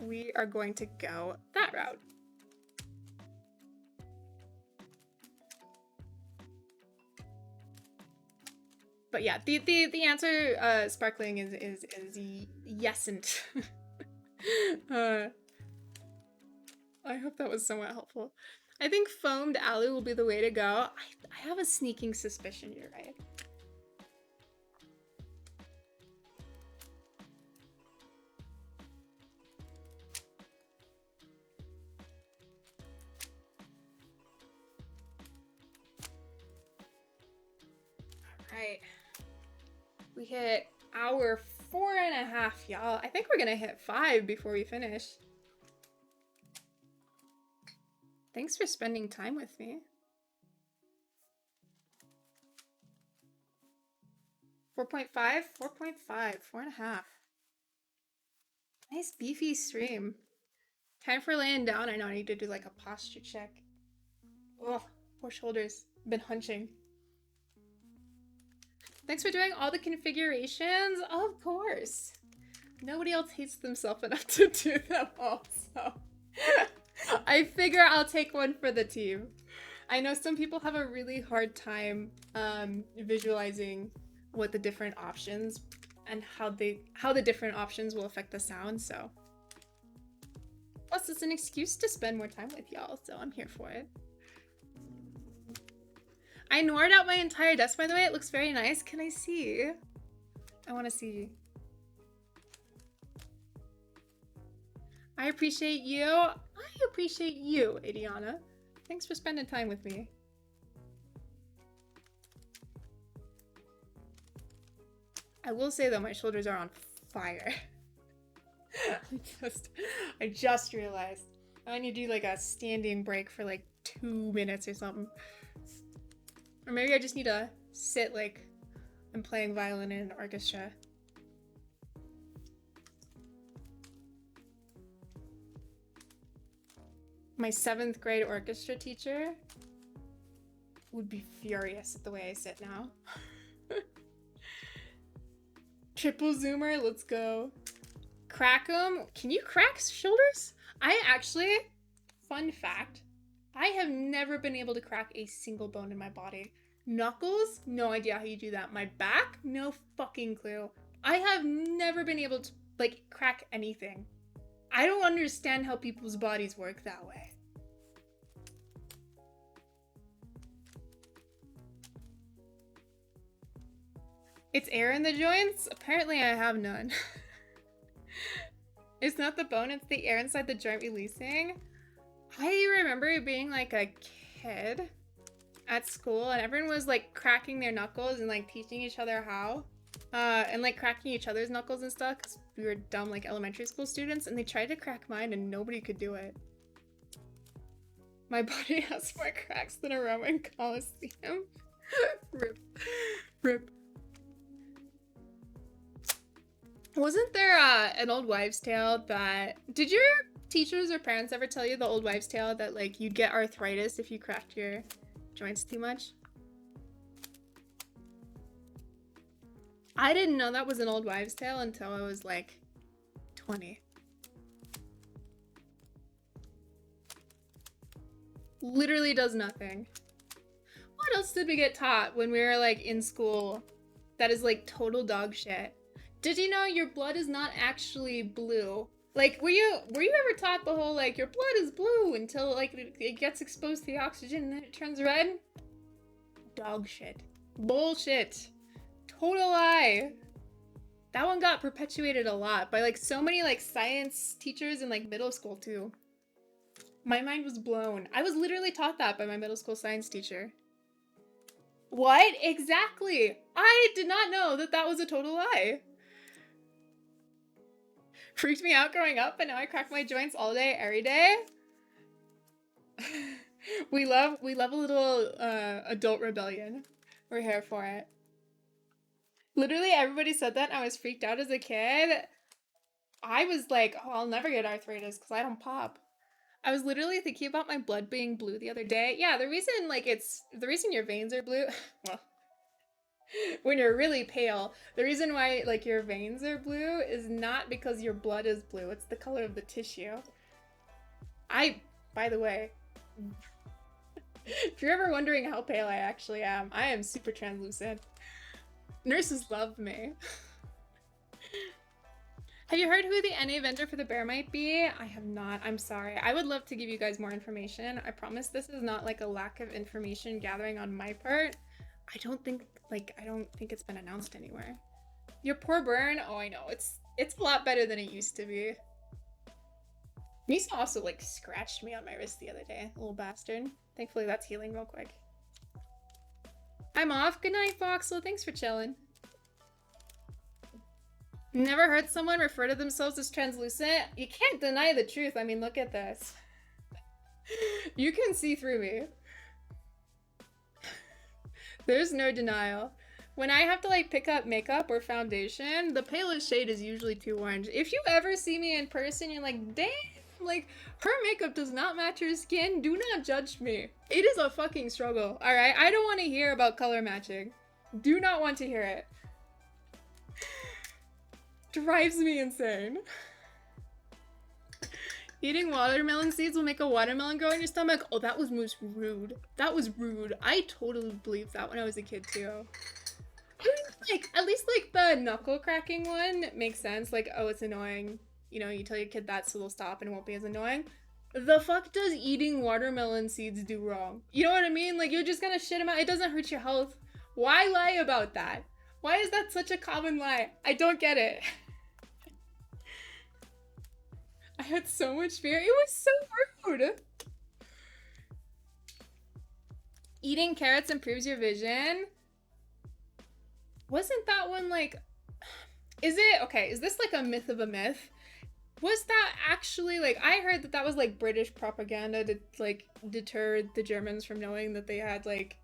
we are going to go that route. But yeah, the answer, sparkling, is yesn't. I hope that was somewhat helpful. I think foamed alu will be the way to go. I have a sneaking suspicion you're right. All right. We hit hour 4.5, y'all. I think we're gonna hit 5 before we finish. Thanks for spending time with me. 4.5? 4.5. 4.5. Nice beefy stream. Time for laying down. I know I need to do like a posture check. Oh, poor shoulders. Been hunching. Thanks for doing all the configurations. Of course. Nobody else hates themselves enough to do them all, so I figure I'll take one for the team. I know some people have a really hard time visualizing what the different options and how the different options will affect the sound, so. Plus, it's an excuse to spend more time with y'all, so I'm here for it. I noired out my entire desk, by the way. It looks very nice. Can I see? I want to see. I appreciate you. I appreciate you, Idiana. Thanks for spending time with me. I will say though, my shoulders are on fire. I just realized I need to do like a standing break for like 2 minutes or something. Or maybe I just need to sit like I'm playing violin in an orchestra. My 7th grade orchestra teacher would be furious at the way I sit now. Triple zoomer, let's go. Crack 'em. Can you crack shoulders? I actually, fun fact, I have never been able to crack a single bone in my body. Knuckles, no idea how you do that. My back, no fucking clue. I have never been able to like crack anything. I don't understand how people's bodies work that way. It's air in the joints? Apparently I have none. It's not the bone, it's the air inside the joint releasing. I remember being like a kid at school and everyone was like cracking their knuckles and like teaching each other how. And like cracking each other's knuckles and stuff because we were dumb like elementary school students, and they tried to crack mine and nobody could do it. My body has more cracks than a Roman Coliseum. Rip. Rip. Wasn't there an old wives' tale that... Did your teachers or parents ever tell you the old wives' tale that like you'd get arthritis if you cracked your joints too much? I didn't know that was an old wives' tale until I was like 20. Literally does nothing. What else did we get taught when we were like in school that is like total dog shit? Did you know your blood is not actually blue? Like, were you ever taught the whole like your blood is blue until like it gets exposed to the oxygen and then it turns red? Dog shit. Bullshit. Total lie. That one got perpetuated a lot by like so many like science teachers in like middle school too. My mind was blown. I was literally taught that by my middle school science teacher. What? Exactly. I did not know that that was a total lie. Freaked me out growing up, and now I crack my joints all day, every day. We love a little adult rebellion. We're here for it. Literally everybody said that and I was freaked out as a kid. I was like, oh, I'll never get arthritis because I don't pop. I was literally thinking about my blood being blue the other day. Yeah, the reason your veins are blue, well, when you're really pale, the reason why like your veins are blue is not because your blood is blue. It's the color of the tissue. By the way, if you're ever wondering how pale I actually am, I am super translucent. Nurses love me. Have you heard who the NA vendor for the bear might be? I have not. I'm sorry. I would love to give you guys more information. I promise this is not like a lack of information gathering on my part. I don't think it's been announced anywhere. Your poor burn? Oh, I know. It's a lot better than it used to be. Misa also like scratched me on my wrist the other day, little bastard. Thankfully that's healing real quick. I'm off. Good night, Foxel. Thanks for chilling. Never heard someone refer to themselves as translucent? You can't deny the truth. I mean, look at this. You can see through me. There's no denial. When I have to like pick up makeup or foundation, the palest shade is usually too orange. If you ever see me in person, you're like, damn, like her makeup does not match her skin. Do not judge me. It is a fucking struggle, all right? I don't want to hear about color matching. Do not want to hear it. Drives me insane. Eating watermelon seeds will make a watermelon grow in your stomach. Oh, that was most rude. That was rude. I totally believed that when I was a kid too. I mean, like, at least like the knuckle cracking one makes sense. Like, oh, it's annoying. You know, you tell your kid that so they'll stop and it won't be as annoying. The fuck does eating watermelon seeds do wrong? You know what I mean? Like, you're just gonna shit them out. It doesn't hurt your health. Why lie about that? Why is that such a common lie? I don't get it. I had so much fear. It was so rude. Eating carrots improves your vision. Wasn't that one like... Is this like a myth of a myth? Was that actually like... I heard that was like British propaganda to like deter the Germans from knowing that they had like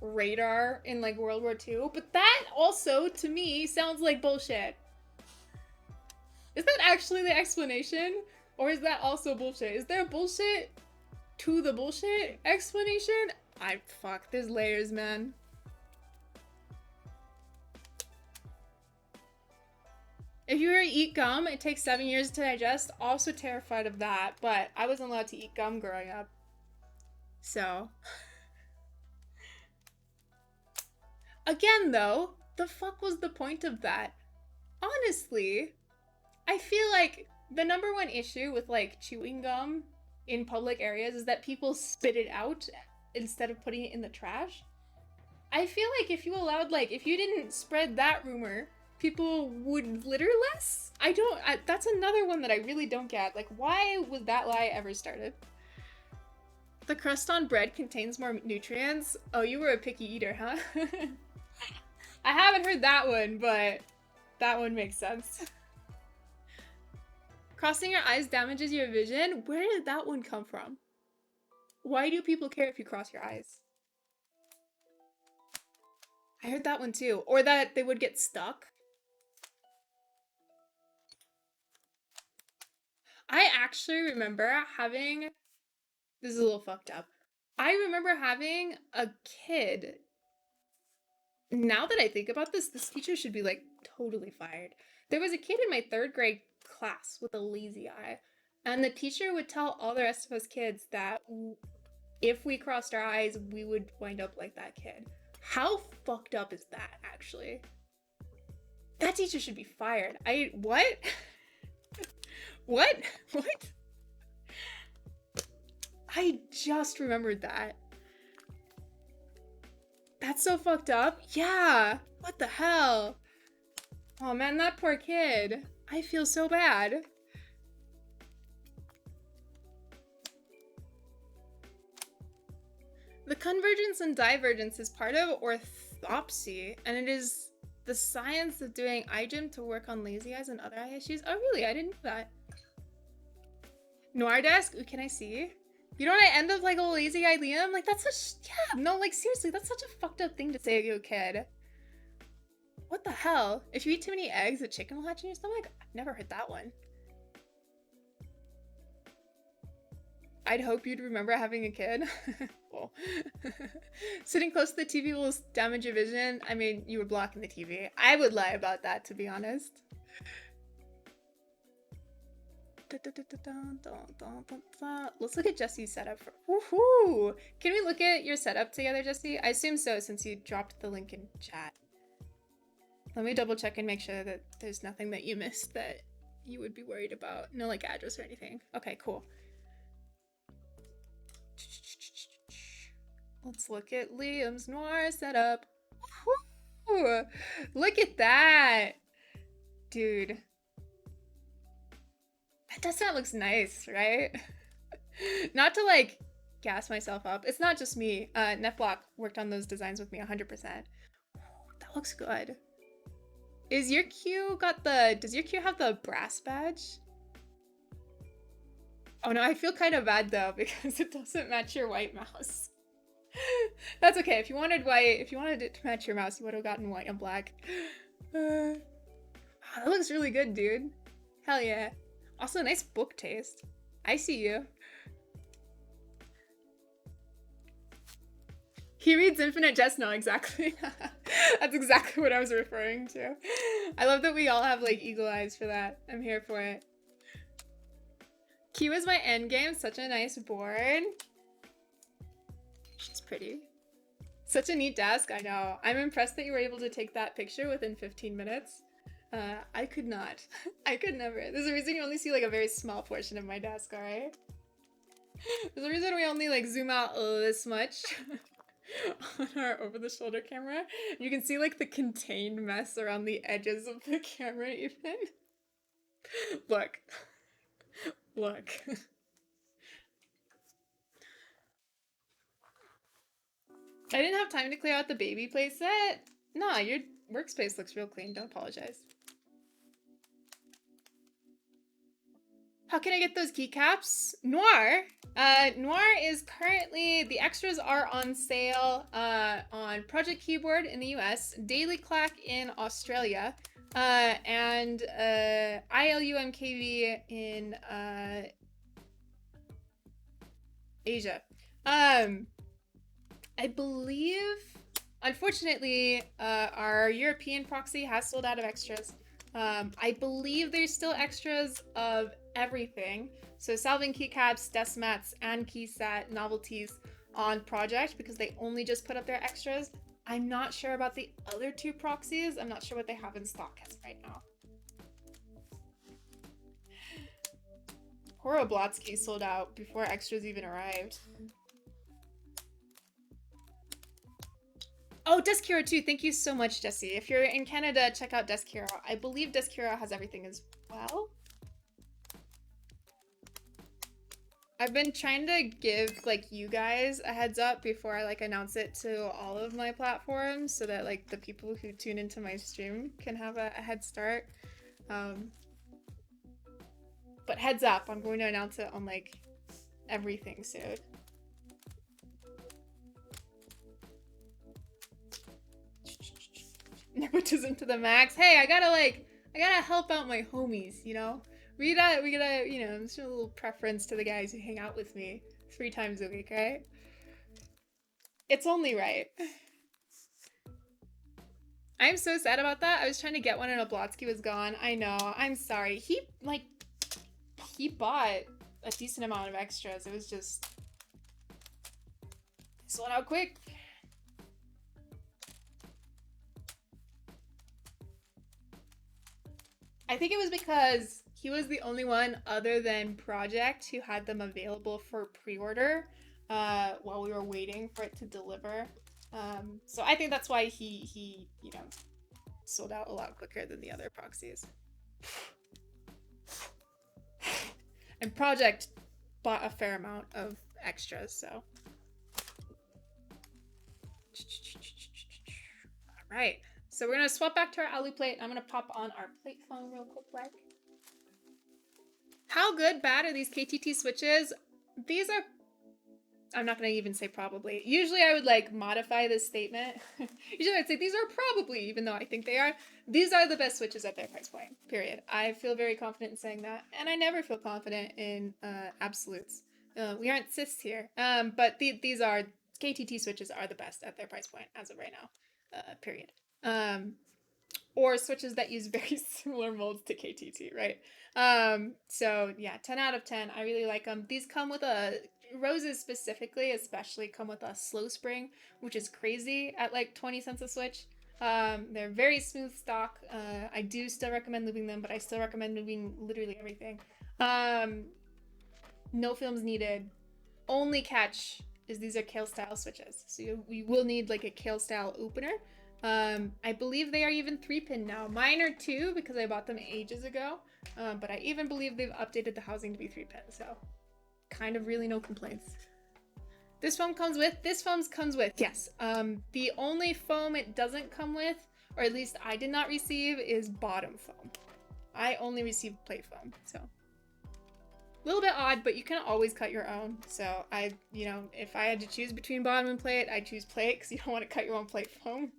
radar in like World War II. But that also, to me, sounds like bullshit. Is that actually the explanation? Or is that also bullshit? Is there bullshit to the bullshit explanation? Fuck, there's layers, man. If you were to eat gum, it takes 7 years to digest. Also terrified of that, but I wasn't allowed to eat gum growing up. So. Again, though, the fuck was the point of that? Honestly, I feel like the number 1 issue with like chewing gum in public areas is that people spit it out instead of putting it in the trash. I feel like if you allowed, like, if you didn't spread that rumor, people would litter less. That's another one that I really don't get. Like, why was that lie ever started? The crust on bread contains more nutrients. Oh, you were a picky eater, huh? I haven't heard that one, but that one makes sense. Crossing your eyes damages your vision? Where did that one come from? Why do people care if you cross your eyes? I heard that one too. Or that they would get stuck. I actually remember having... This is a little fucked up. I remember having a kid... Now that I think about this teacher should be like totally fired. There was a kid in my 3rd grade class with a lazy eye. And the teacher would tell all the rest of us kids that if we crossed our eyes, we would wind up like that kid. How fucked up is that, actually? That teacher should be fired. What? What? What? I just remembered that. That's so fucked up. Yeah. What the hell? Oh man, that poor kid. I feel so bad. The convergence and divergence is part of orthopsy, and it is the science of doing eye gym to work on lazy eyes and other eye issues. Oh really? I didn't know that. Noir desk? Ooh, can I see? You know what I end up like a lazy-eyed Liam? Like that's such, yeah, no, like seriously, that's such a fucked up thing to say to a kid. What the hell? If you eat too many eggs, a chicken will hatch in your stomach? I've never heard that one. I'd hope you'd remember having a kid. Well, sitting close to the TV will damage your vision. I mean, you were blocking the TV. I would lie about that, to be honest. Let's look at Jesse's setup. Woohoo! Can we look at your setup together, Jesse? I assume so, since you dropped the link in chat. Let me double check and make sure that there's nothing that you missed that you would be worried about. No, like, address or anything. Okay, cool. Let's look at Liam's noir setup. Woo! Look at that! Dude. That desktop looks nice, right? Not to, like, gas myself up. It's not just me. NetBlock worked on those designs with me 100%. That looks good. Is your Q got the... Does your Q have the brass badge? Oh no, I feel kind of bad though because it doesn't match your white mouse. That's okay. If you wanted white, if you wanted it to match your mouse, you would have gotten white and black. That looks really good, dude. Hell yeah. Also, nice book taste. I see you. He reads Infinite Jest. No, exactly. That's exactly what I was referring to. I love that we all have like eagle eyes for that. I'm here for it. Q is my endgame. Such a nice board. She's pretty. Such a neat desk. I know. I'm impressed that you were able to take that picture within 15 minutes. I could not. I could never. There's a reason you only see like a very small portion of my desk, alright? There's a reason we only like zoom out this much on our over-the-shoulder camera. You can see like the contained mess around the edges of the camera even. Look. Look. I didn't have time to clear out the baby playset. Nah, your workspace looks real clean. Don't apologize. How can I get those keycaps? Noir. Noir is currently, the extras are on sale on Project Keyboard in the US, Daily Clack in Australia, and ILUMKV in Asia. I believe, unfortunately, our European proxy has sold out of extras. I believe there's still extras of everything. So Salving keycaps, desk mats, and key set novelties on Project because they only just put up their extras. I'm not sure about the other two proxies. I'm not sure what they have in stock as right now. Horoblotsky sold out before extras even arrived. Oh, Desk Hero too. Thank you so much, Jesse. If you're in Canada, check out Desk Hero. I believe Desk Hero has everything as well. I've been trying to give like you guys a heads up before I like announce it to all of my platforms so that like the people who tune into my stream can have a head start. But heads up, I'm going to announce it on like everything soon. Nepotism to the max. Hey, I gotta help out my homies, you know? We gotta, you know, show a little preference to the guys who hang out with me 3 times a week, right? It's only right. I'm so sad about that. I was trying to get one and Oblotsky was gone. I know. I'm sorry. He bought a decent amount of extras. It was just sold out quick. I think it was because he was the only one other than Project who had them available for pre-order while we were waiting for it to deliver. So I think that's why he you know, sold out a lot quicker than the other proxies. And Project bought a fair amount of extras, so. All right. So we're gonna swap back to our alu plate. I'm gonna pop on our plate phone real quick, like. How good, bad are these KTT switches? These are I'm not going to even say probably. Usually I would like modify this statement. Usually I'd say these are probably, even though I think they are. These are the best switches at their price point, period. I feel very confident in saying that. And I never feel confident in absolutes. We aren't cis here. But these are, KTT switches are the best at their price point as of right now, period. Or switches that use very similar molds to KTT, right? So yeah, 10 out of 10. I really like them. These come with a, roses specifically, especially come with a slow spring, which is crazy at like 20 cents a switch. They're very smooth stock. I do still recommend lubing them, but I still recommend lubing literally everything. No films needed. Only catch is these are Kale style switches. So you will need like a Kale style opener. I believe they are even 3-pin now. Mine are 2 because I bought them ages ago. But I even believe they've updated the housing to be 3-pin. So kind of really no complaints. This foam comes with, yes. The only foam it doesn't come with, or at least I did not receive, is bottom foam. I only received plate foam, so. A little bit odd, but you can always cut your own. So if I had to choose between bottom and plate, I'd choose plate because you don't want to cut your own plate foam.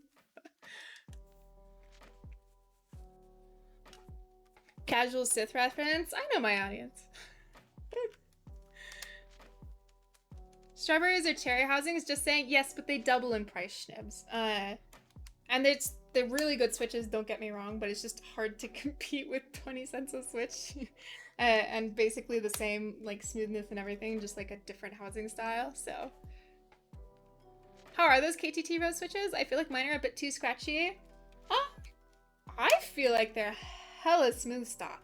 Casual Sith reference? I know my audience. Strawberries or cherry housings? Just saying, yes, but they double in price, schnibs. And they're really good switches, don't get me wrong, but it's just hard to compete with 20 cents a switch. And basically the same like smoothness and everything, just like a different housing style, so. How are those KTT rose switches? I feel like mine are a bit too scratchy. I feel like they're hella smooth stock.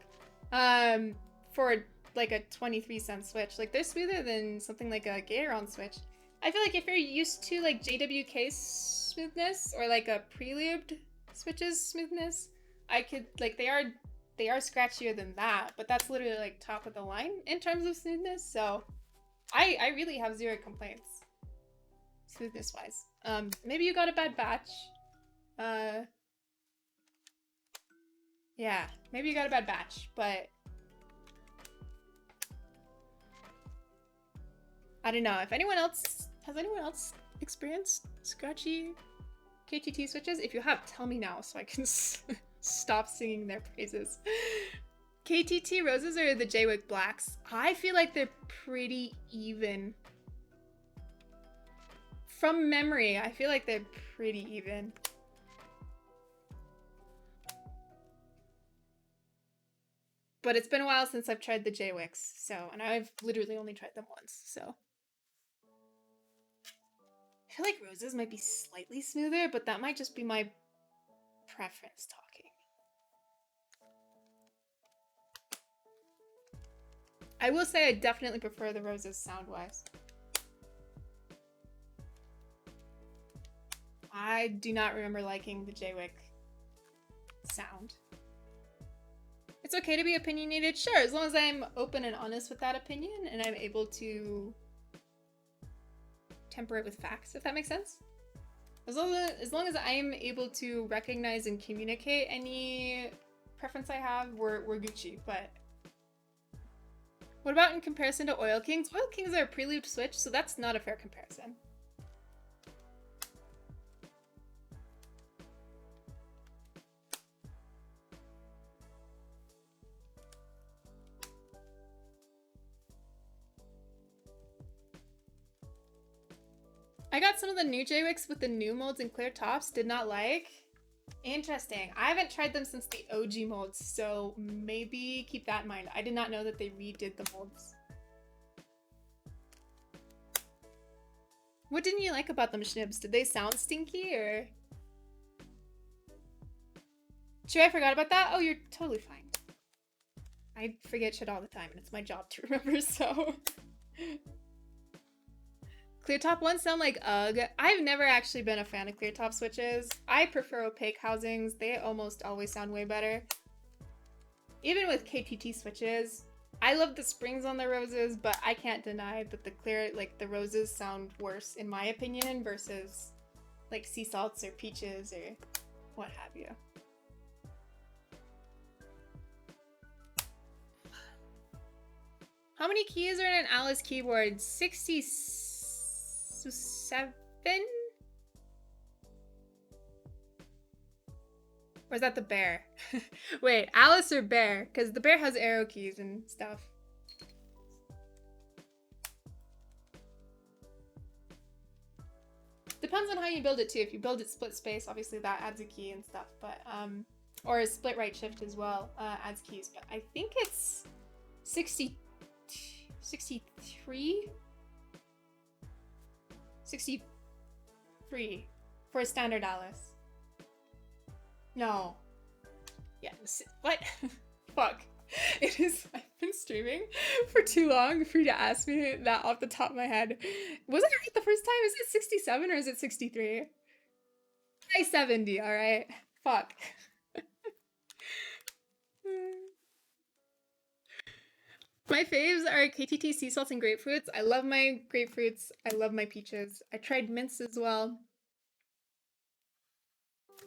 For like a 23-cent switch. Like they're smoother than something like a Gatoron switch. I feel like if you're used to like JWK smoothness or like a pre-lubed switches smoothness, I could like they are scratchier than that, but that's literally like top of the line in terms of smoothness. So I really have zero complaints smoothness wise. Maybe you got a bad batch. Yeah, maybe you got a bad batch, but I don't know. If anyone else experienced scratchy KTT switches? If you have, tell me now so I can stop singing their praises. KTT roses or the Jwick blacks? I feel like they're pretty even. From memory, I feel like they're pretty even. But it's been a while since I've tried the Jwicks, so, and I've literally only tried them once, so. I feel like roses might be slightly smoother, but that might just be my preference talking. I will say I definitely prefer the roses sound-wise. I do not remember liking the Jwick sound. It's okay to be opinionated, sure, as long as I'm open and honest with that opinion and I'm able to temper it with facts, if that makes sense. As long as I'm able to recognize and communicate any preference I have, we're Gucci. But what about in comparison to Oil Kings? Oil Kings are a pre-lubed switch, so that's not a fair comparison. I got some of the new Jwicks with the new molds and clear tops, did not like. Interesting. I haven't tried them since the OG molds, so maybe keep that in mind. I did not know that they redid the molds. What didn't you like about them, Schnibs? Did they sound stinky or? Sure, I forgot about that? Oh, you're totally fine. I forget shit all the time and it's my job to remember, so. Clear top ones sound like ugh. I've never actually been a fan of clear top switches. I prefer opaque housings. They almost always sound way better. Even with KTT switches, I love the springs on the roses, but I can't deny that the roses sound worse in my opinion versus like sea salts or peaches or what have you. How many keys are in an Alice keyboard? 66. So 7? Or is that the bear? Wait, Alice or bear? Because the bear has arrow keys and stuff. Depends on how you build it too. If you build it split space, obviously that adds a key and stuff. But or a split right shift as well adds keys. But I think it's 63, 63 for a standard Alice. No. Yeah. What? Fuck. It is. I've been streaming for too long for you to ask me that off the top of my head. Was it right the first time? Is it 67 or is it 63? Try 70, alright? Fuck. My faves are KTT sea salt and grapefruits. I love my grapefruits. I love my peaches. I tried mints as well.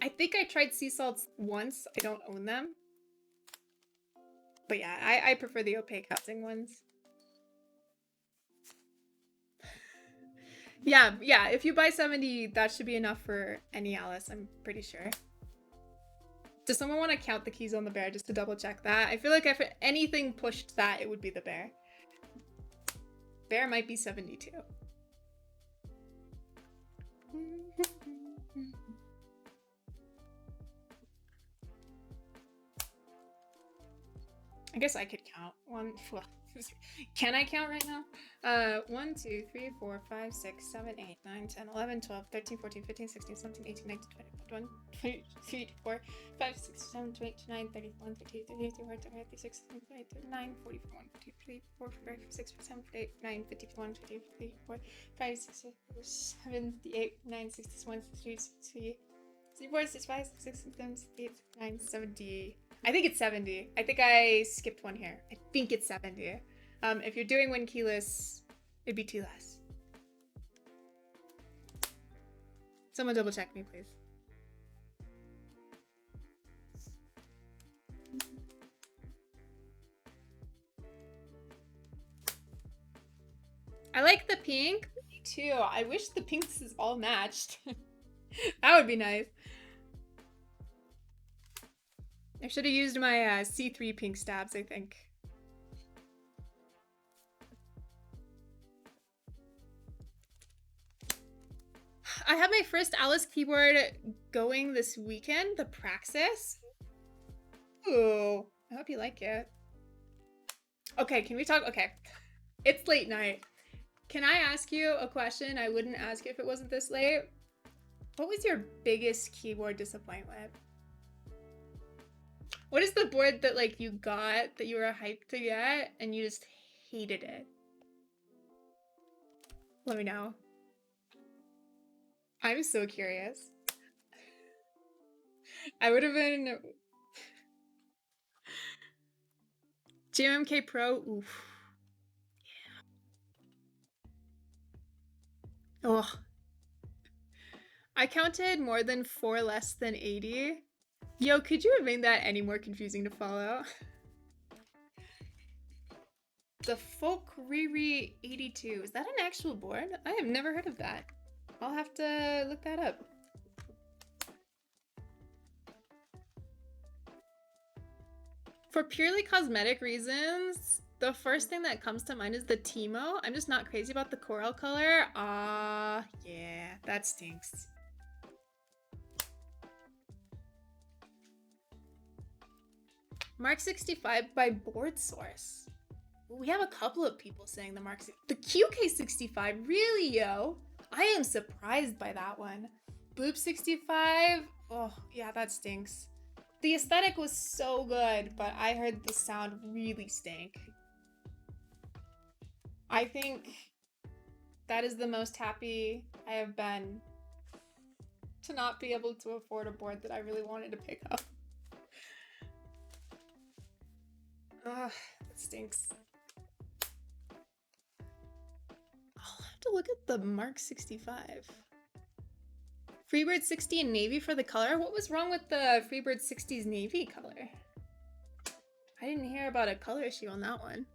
I think I tried sea salts once. I don't own them. But yeah, I prefer the opaque housing ones. Yeah, if you buy 70, that should be enough for any Alice, I'm pretty sure. Does someone want to count the keys on the bear just to double check that? I feel like if anything pushed that, it would be the bear. Bear might be 72. I guess I could count. Can I count right now? 1, 2, 3, 4, 5, 6, 7, 8, 9, 10, 11, 12, 13, 14, 15, 16, 17, 18, 19, 20, 21, 22, 24, 5, 6, 7, 8, 9, 30, 31, 32, 33, 34, 35, 36, 37, 39, 40, 41, 42, 43, 44, 45, 46, 47, 48, 9, 50, 51, 52, 54, 5, 6, 7, 8, 9, 61, 62, 63, 64, 65, 66, 67, 68, 69, 70. I think it's 70. I think I skipped one here. I think it's 70. If you're doing one keyless, it'd be 2 less. Someone double check me, please. I like the pink. Me too. I wish the pinks is all matched. That would be nice. I should have used my C3 pink stabs, I think. I have my first Alice keyboard going this weekend, the Praxis. Ooh, I hope you like it. Okay, can we talk? Okay, it's late night. Can I ask you a question I wouldn't ask if it wasn't this late? What was your biggest keyboard disappointment? What is the board that like you got that you were hyped to get and you just hated it? Let me know. I'm so curious. I would have been GMK Pro. Oof. Yeah. Oh. I counted more than 4 less than 80. Yo, could you have made that any more confusing to follow? The Folk Riri 82. Is that an actual board? I have never heard of that. I'll have to look that up. For purely cosmetic reasons, the first thing that comes to mind is the Timo. I'm just not crazy about the coral color. Yeah, that stinks. Mark 65 by Board Source. We have a couple of people saying the QK65, really, yo? I am surprised by that one. Boop 65, oh yeah, that stinks. The aesthetic was so good, but I heard the sound really stank. I think that is the most happy I have been to not be able to afford a board that I really wanted to pick up. Ugh, that stinks. I'll have to look at the Mark 65. Freebird 60 in navy for the color? What was wrong with the Freebird 60's navy color? I didn't hear about a color issue on that one.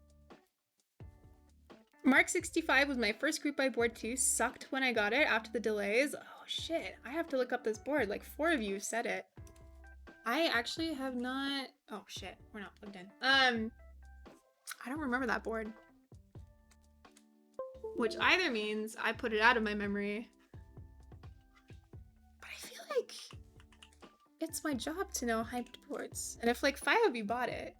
Mark 65 was my first group buy board too. Sucked when I got it after the delays. Oh shit, I have to look up this board. Like 4 of you said it. I actually have not. Oh shit, we're not plugged in. I don't remember that board. Which either means I put it out of my memory. But I feel like it's my job to know hyped boards. And if like 5 of you bought it.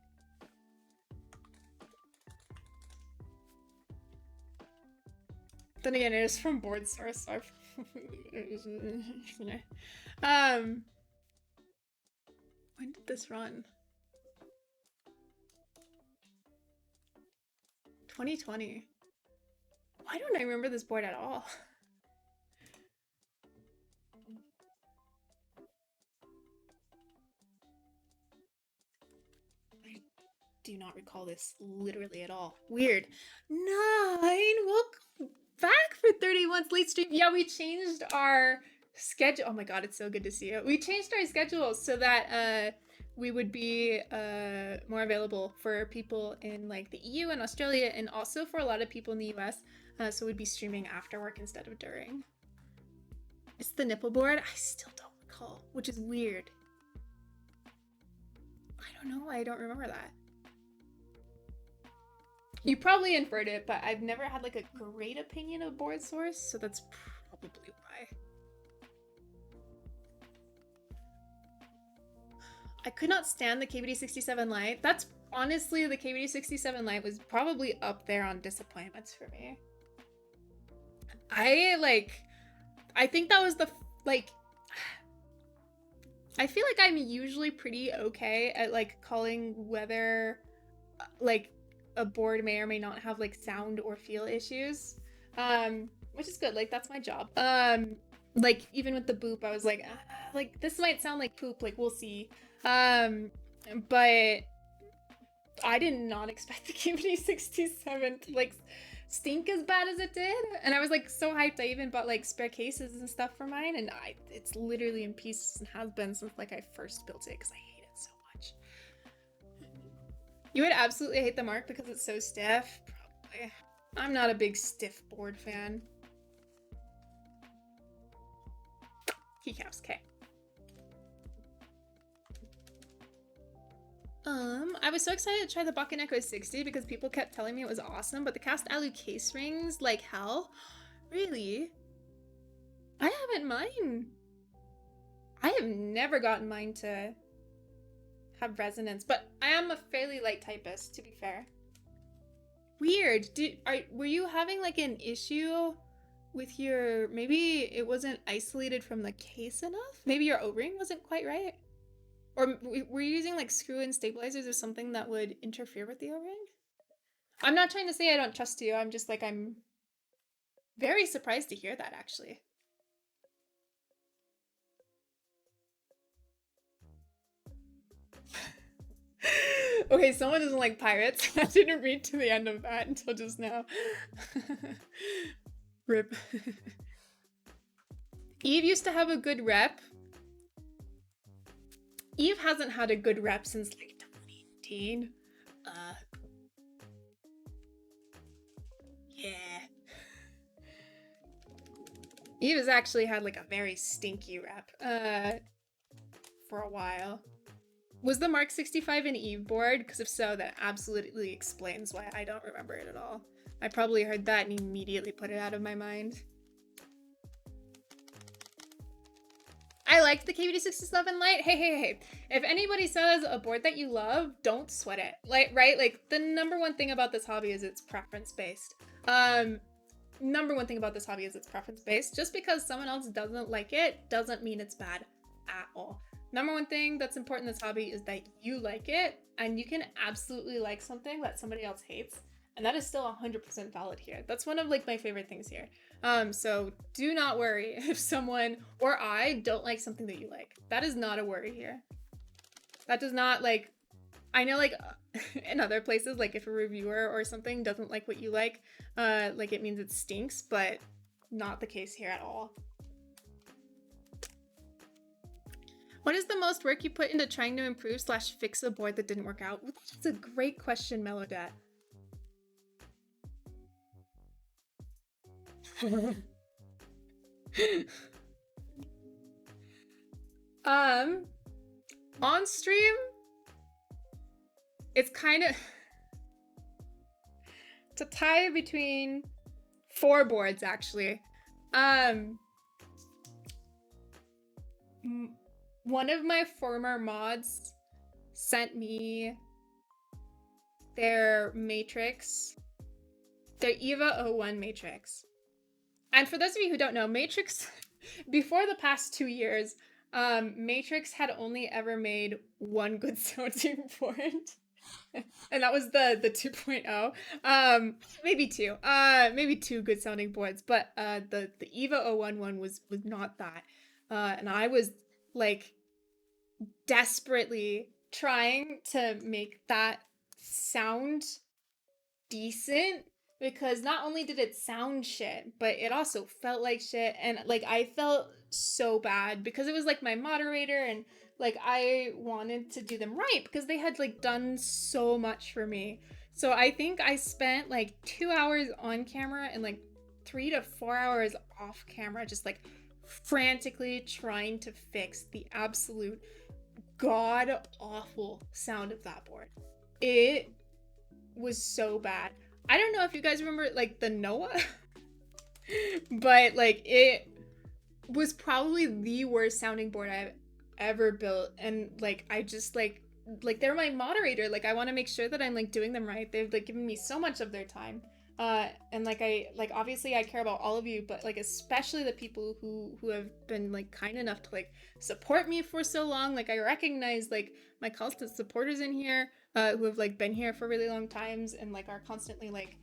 Then again, it is from board source, so when did this run? 2020. Why don't I remember this board at all? I do not recall this literally at all. Weird. 9, welcome back for 31 late stream. Yeah, we changed our schedule. Oh my god, it's so good to see you. We changed our schedule so that we would be more available for people in like the EU and Australia, and also for a lot of people in the US. So we'd be streaming after work instead of during. It's the nipple board? I still don't recall, which is weird. I don't know why I don't remember that. You probably inferred it, but I've never had like a great opinion of board source, so that's probably why. I could not stand the KBD67 Lite. That's honestly, the KBD67 Lite was probably up there on disappointments for me. I think that was the, like, I feel like I'm usually pretty okay at like calling whether like a board may or may not have like sound or feel issues, which is good. Like that's my job. Like even with the boop, I was like this might sound like poop, like we'll see. But I did not expect the KBD67 to like stink as bad as it did, and I was like so hyped. I even bought like spare cases and stuff for mine, and it's literally in pieces and has been since like I first built it because I hate it so much. You would absolutely hate the Mark because it's so stiff. Probably. I'm not a big stiff board fan. Keycaps, okay. I was so excited to try the Bakken Echo 60 because people kept telling me it was awesome, but the cast alu case rings like hell. Really? I haven't mine. I have never gotten mine to have resonance, but I am a fairly light typist, to be fair. Weird. Were you having like an issue with your, maybe it wasn't isolated from the case enough? Maybe your O-ring wasn't quite right? Or were you using like screw-in stabilizers or something that would interfere with the O-ring? I'm not trying to say I don't trust you. I'm just like, I'm very surprised to hear that, actually. Okay, someone doesn't like pirates. I didn't read to the end of that until just now. Rip. Eve used to have a good rep. Eve hasn't had a good rep since like 2018. Yeah. Eve has actually had like a very stinky rep for a while. Was the Mark 65 an Eve board? Because if so, that absolutely explains why I don't remember it at all. I probably heard that and immediately put it out of my mind. I liked the KBD67 Lite. Hey. If anybody says a board that you love, don't sweat it. Like, right? Like, the number one thing about this hobby is it's preference-based. Number one thing about this hobby is it's preference-based. Just because someone else doesn't like it doesn't mean it's bad at all. Number one thing that's important in this hobby is that you like it, and you can absolutely like something that somebody else hates. And that is still 100% valid here. That's one of like my favorite things here. So do not worry if someone or I don't like something that you like. That is not a worry here. That does not like, I know like in other places, like if a reviewer or something doesn't like what you like it means it stinks, but not the case here at all. What is the most work you put into trying to improve / fix a board that didn't work out? That's a great question, Melodat. On stream, it's kind of it's a tie between 4 boards actually. One of my former mods sent me their matrix, their EVA 01 matrix. And for those of you who don't know, matrix, before the past 2 years, Matrix had only ever made one good sounding board. And that was the 2.0. Maybe two good sounding boards, but the EVA 01 one was not that. And I was like desperately trying to make that sound decent, because not only did it sound shit, but it also felt like shit. And like I felt so bad because it was like my moderator, and like I wanted to do them right because they had like done so much for me. So I think I spent like 2 hours on camera and like 3 to 4 hours off camera just like frantically trying to fix the absolute god awful sound of that board. It was so bad. I don't know if you guys remember like the Noah, but like it was probably the worst sounding board I've ever built. And like I just like they're my moderator. Like I want to make sure that I'm like doing them right. They've like given me so much of their time. And like I like obviously I care about all of you, but like especially the people who have been like kind enough to like support me for so long. Like I recognize like my constant supporters in here, who have like been here for really long times and like are constantly like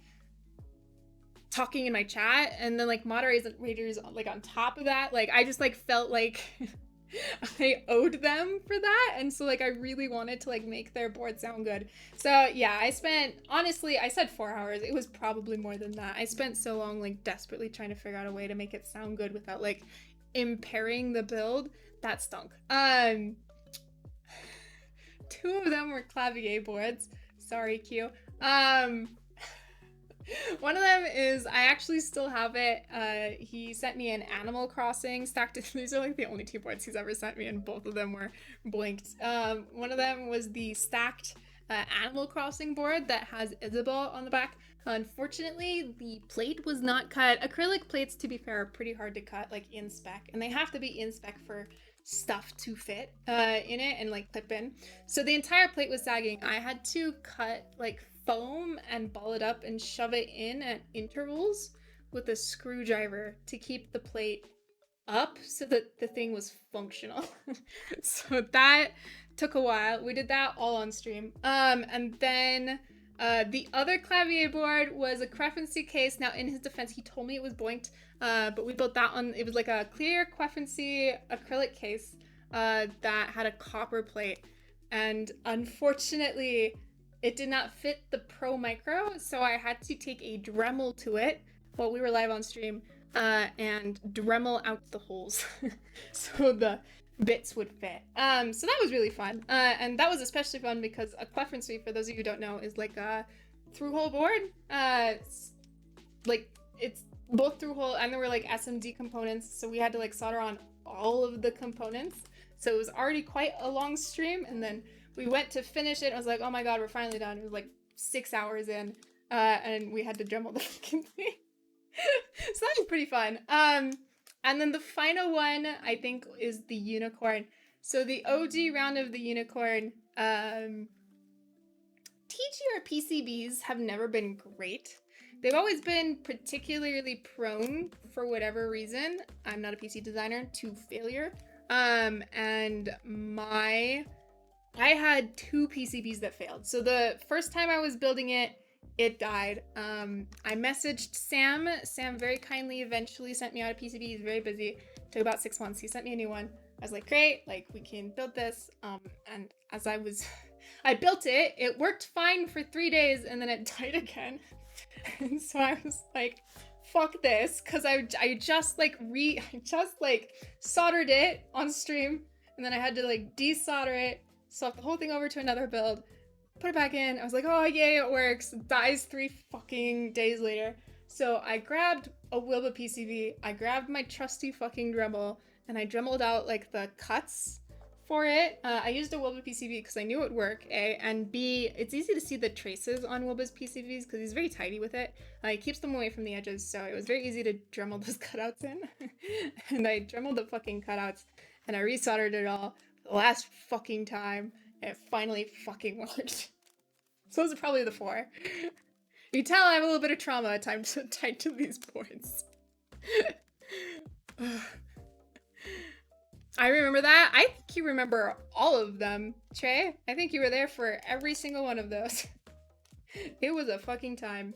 talking in my chat, and then like moderators like on top of that. Like I just like felt like I owed them for that, and so like I really wanted to like make their board sound good. So yeah, I spent, honestly, I said 4 hours, it was probably more than that. I spent so long like desperately trying to figure out a way to make it sound good without like impairing the build. That stunk. 2 of them were clavier boards. Sorry, Q. One of them is, I actually still have it. He sent me an Animal Crossing stacked. These are like the only 2 boards he's ever sent me, and both of them were blinked. One of them was the stacked Animal Crossing board that has Isabel on the back. Unfortunately, the plate was not cut. Acrylic plates, to be fair, are pretty hard to cut, like in spec, and they have to be in spec for stuff to fit in it and like clip in. So the entire plate was sagging. I had to cut like foam and ball it up and shove it in at intervals with a screwdriver to keep the plate up so that the thing was functional. So that took a while. We did that all on stream. And then the other clavier board was a Quefency case. Now, in his defense, he told me it was boinked, but we built that on, it was like a clear Quefency acrylic case that had a copper plate. And unfortunately, it did not fit the Pro Micro, so I had to take a Dremel to it while we were live on stream and Dremel out the holes so the bits would fit. So that was really fun. And that was especially fun because a Quefency, for those of you who don't know, is like a through-hole board. Like it's both through-hole, and there were like SMD components, so we had to like solder on all of the components. So it was already quite a long stream, and then we went to finish it. I was like, oh my god, we're finally done. It was like 6 hours in, and we had to Dremel the fucking thing. So that was pretty fun. And then the final one, I think, is the unicorn. So the OG round of the unicorn, TGR PCBs have never been great. They've always been particularly prone, for whatever reason, I'm not a PC designer, to failure. And I had 2 PCBs that failed. So the first time I was building it, it died. I messaged Sam. Sam very kindly eventually sent me out a PCB. He's very busy. It took about 6 months. He sent me a new one. I was like, great, like we can build this. And as I built it, it worked fine for 3 days and then it died again. And so I was like, fuck this, because I just soldered it on stream, and then I had to like desolder it, swap the whole thing over to another build, put it back in. I was like, oh yay, it works. It dies 3 fucking days later. So I grabbed a Wilbur PCV. I grabbed my trusty fucking Dremel and I dremeled out like the cuts for it. I used a Wilbur PCV because I knew it would work, A, and B, it's easy to see the traces on Wilbur's PCVs because he's very tidy with it. He keeps them away from the edges, so it was very easy to Dremel those cutouts in. And I Dremeled the fucking cutouts and I resoldered it all for the last fucking time, and it finally fucking worked. So those are probably the 4. You tell I have a little bit of trauma tied to these boards. I remember that. I think you remember all of them, Trey. I think you were there for every single one of those. It was a fucking time.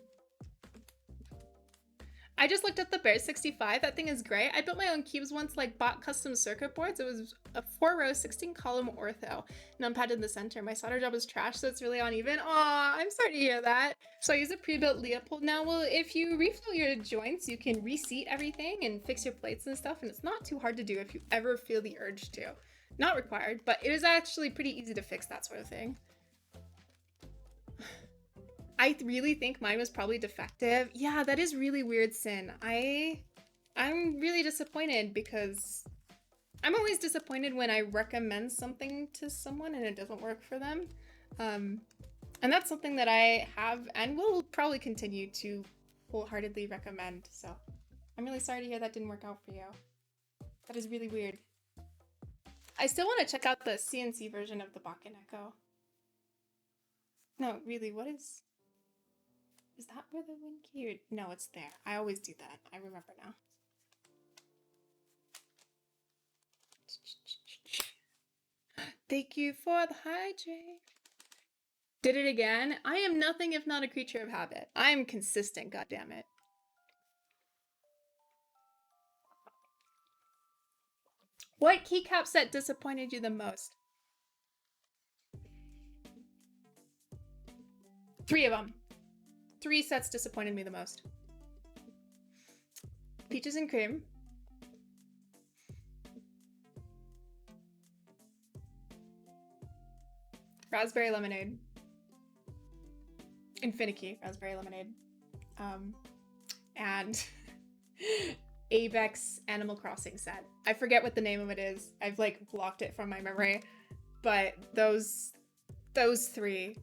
I just looked at the Bear 65. That thing is great. I built my own cubes once, like bought custom circuit boards. It was a 4-row, 16-column ortho, numpad in the center. My solder job was trash, so it's really uneven. Aw, I'm sorry to hear that. So I use a pre-built Leopold now. Well, if you refill your joints, you can reseat everything and fix your plates and stuff, and it's not too hard to do if you ever feel the urge to. Not required, but it is actually pretty easy to fix that sort of thing. I really think mine was probably defective. Yeah, that is really weird, Sin. I'm really disappointed because I'm always disappointed when I recommend something to someone and it doesn't work for them. And that's something that I have and will probably continue to wholeheartedly recommend. So I'm really sorry to hear that didn't work out for you. That is really weird. I still want to check out the CNC version of the Bakken Echo. No, really, what is... Is that where the wind key? No, it's there. I always do that. I remember now. Thank you for the hydrate. Did it again? I am nothing if not a creature of habit. I am consistent, goddammit. What keycap set disappointed you the most? 3 of them. 3 sets disappointed me the most. Peaches and cream. Raspberry lemonade. Infinity raspberry lemonade. And Avex Animal Crossing set. I forget what the name of it is. I've like blocked it from my memory. But those 3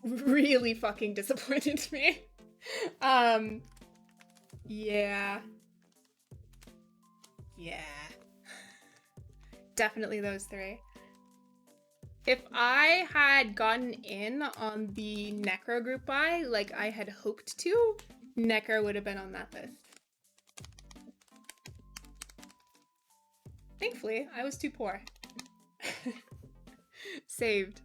really fucking disappointed me. Yeah. Definitely those 3. If I had gotten in on the Necro group buy like I had hoped to, Necro would have been on that list. Thankfully, I was too poor. Saved.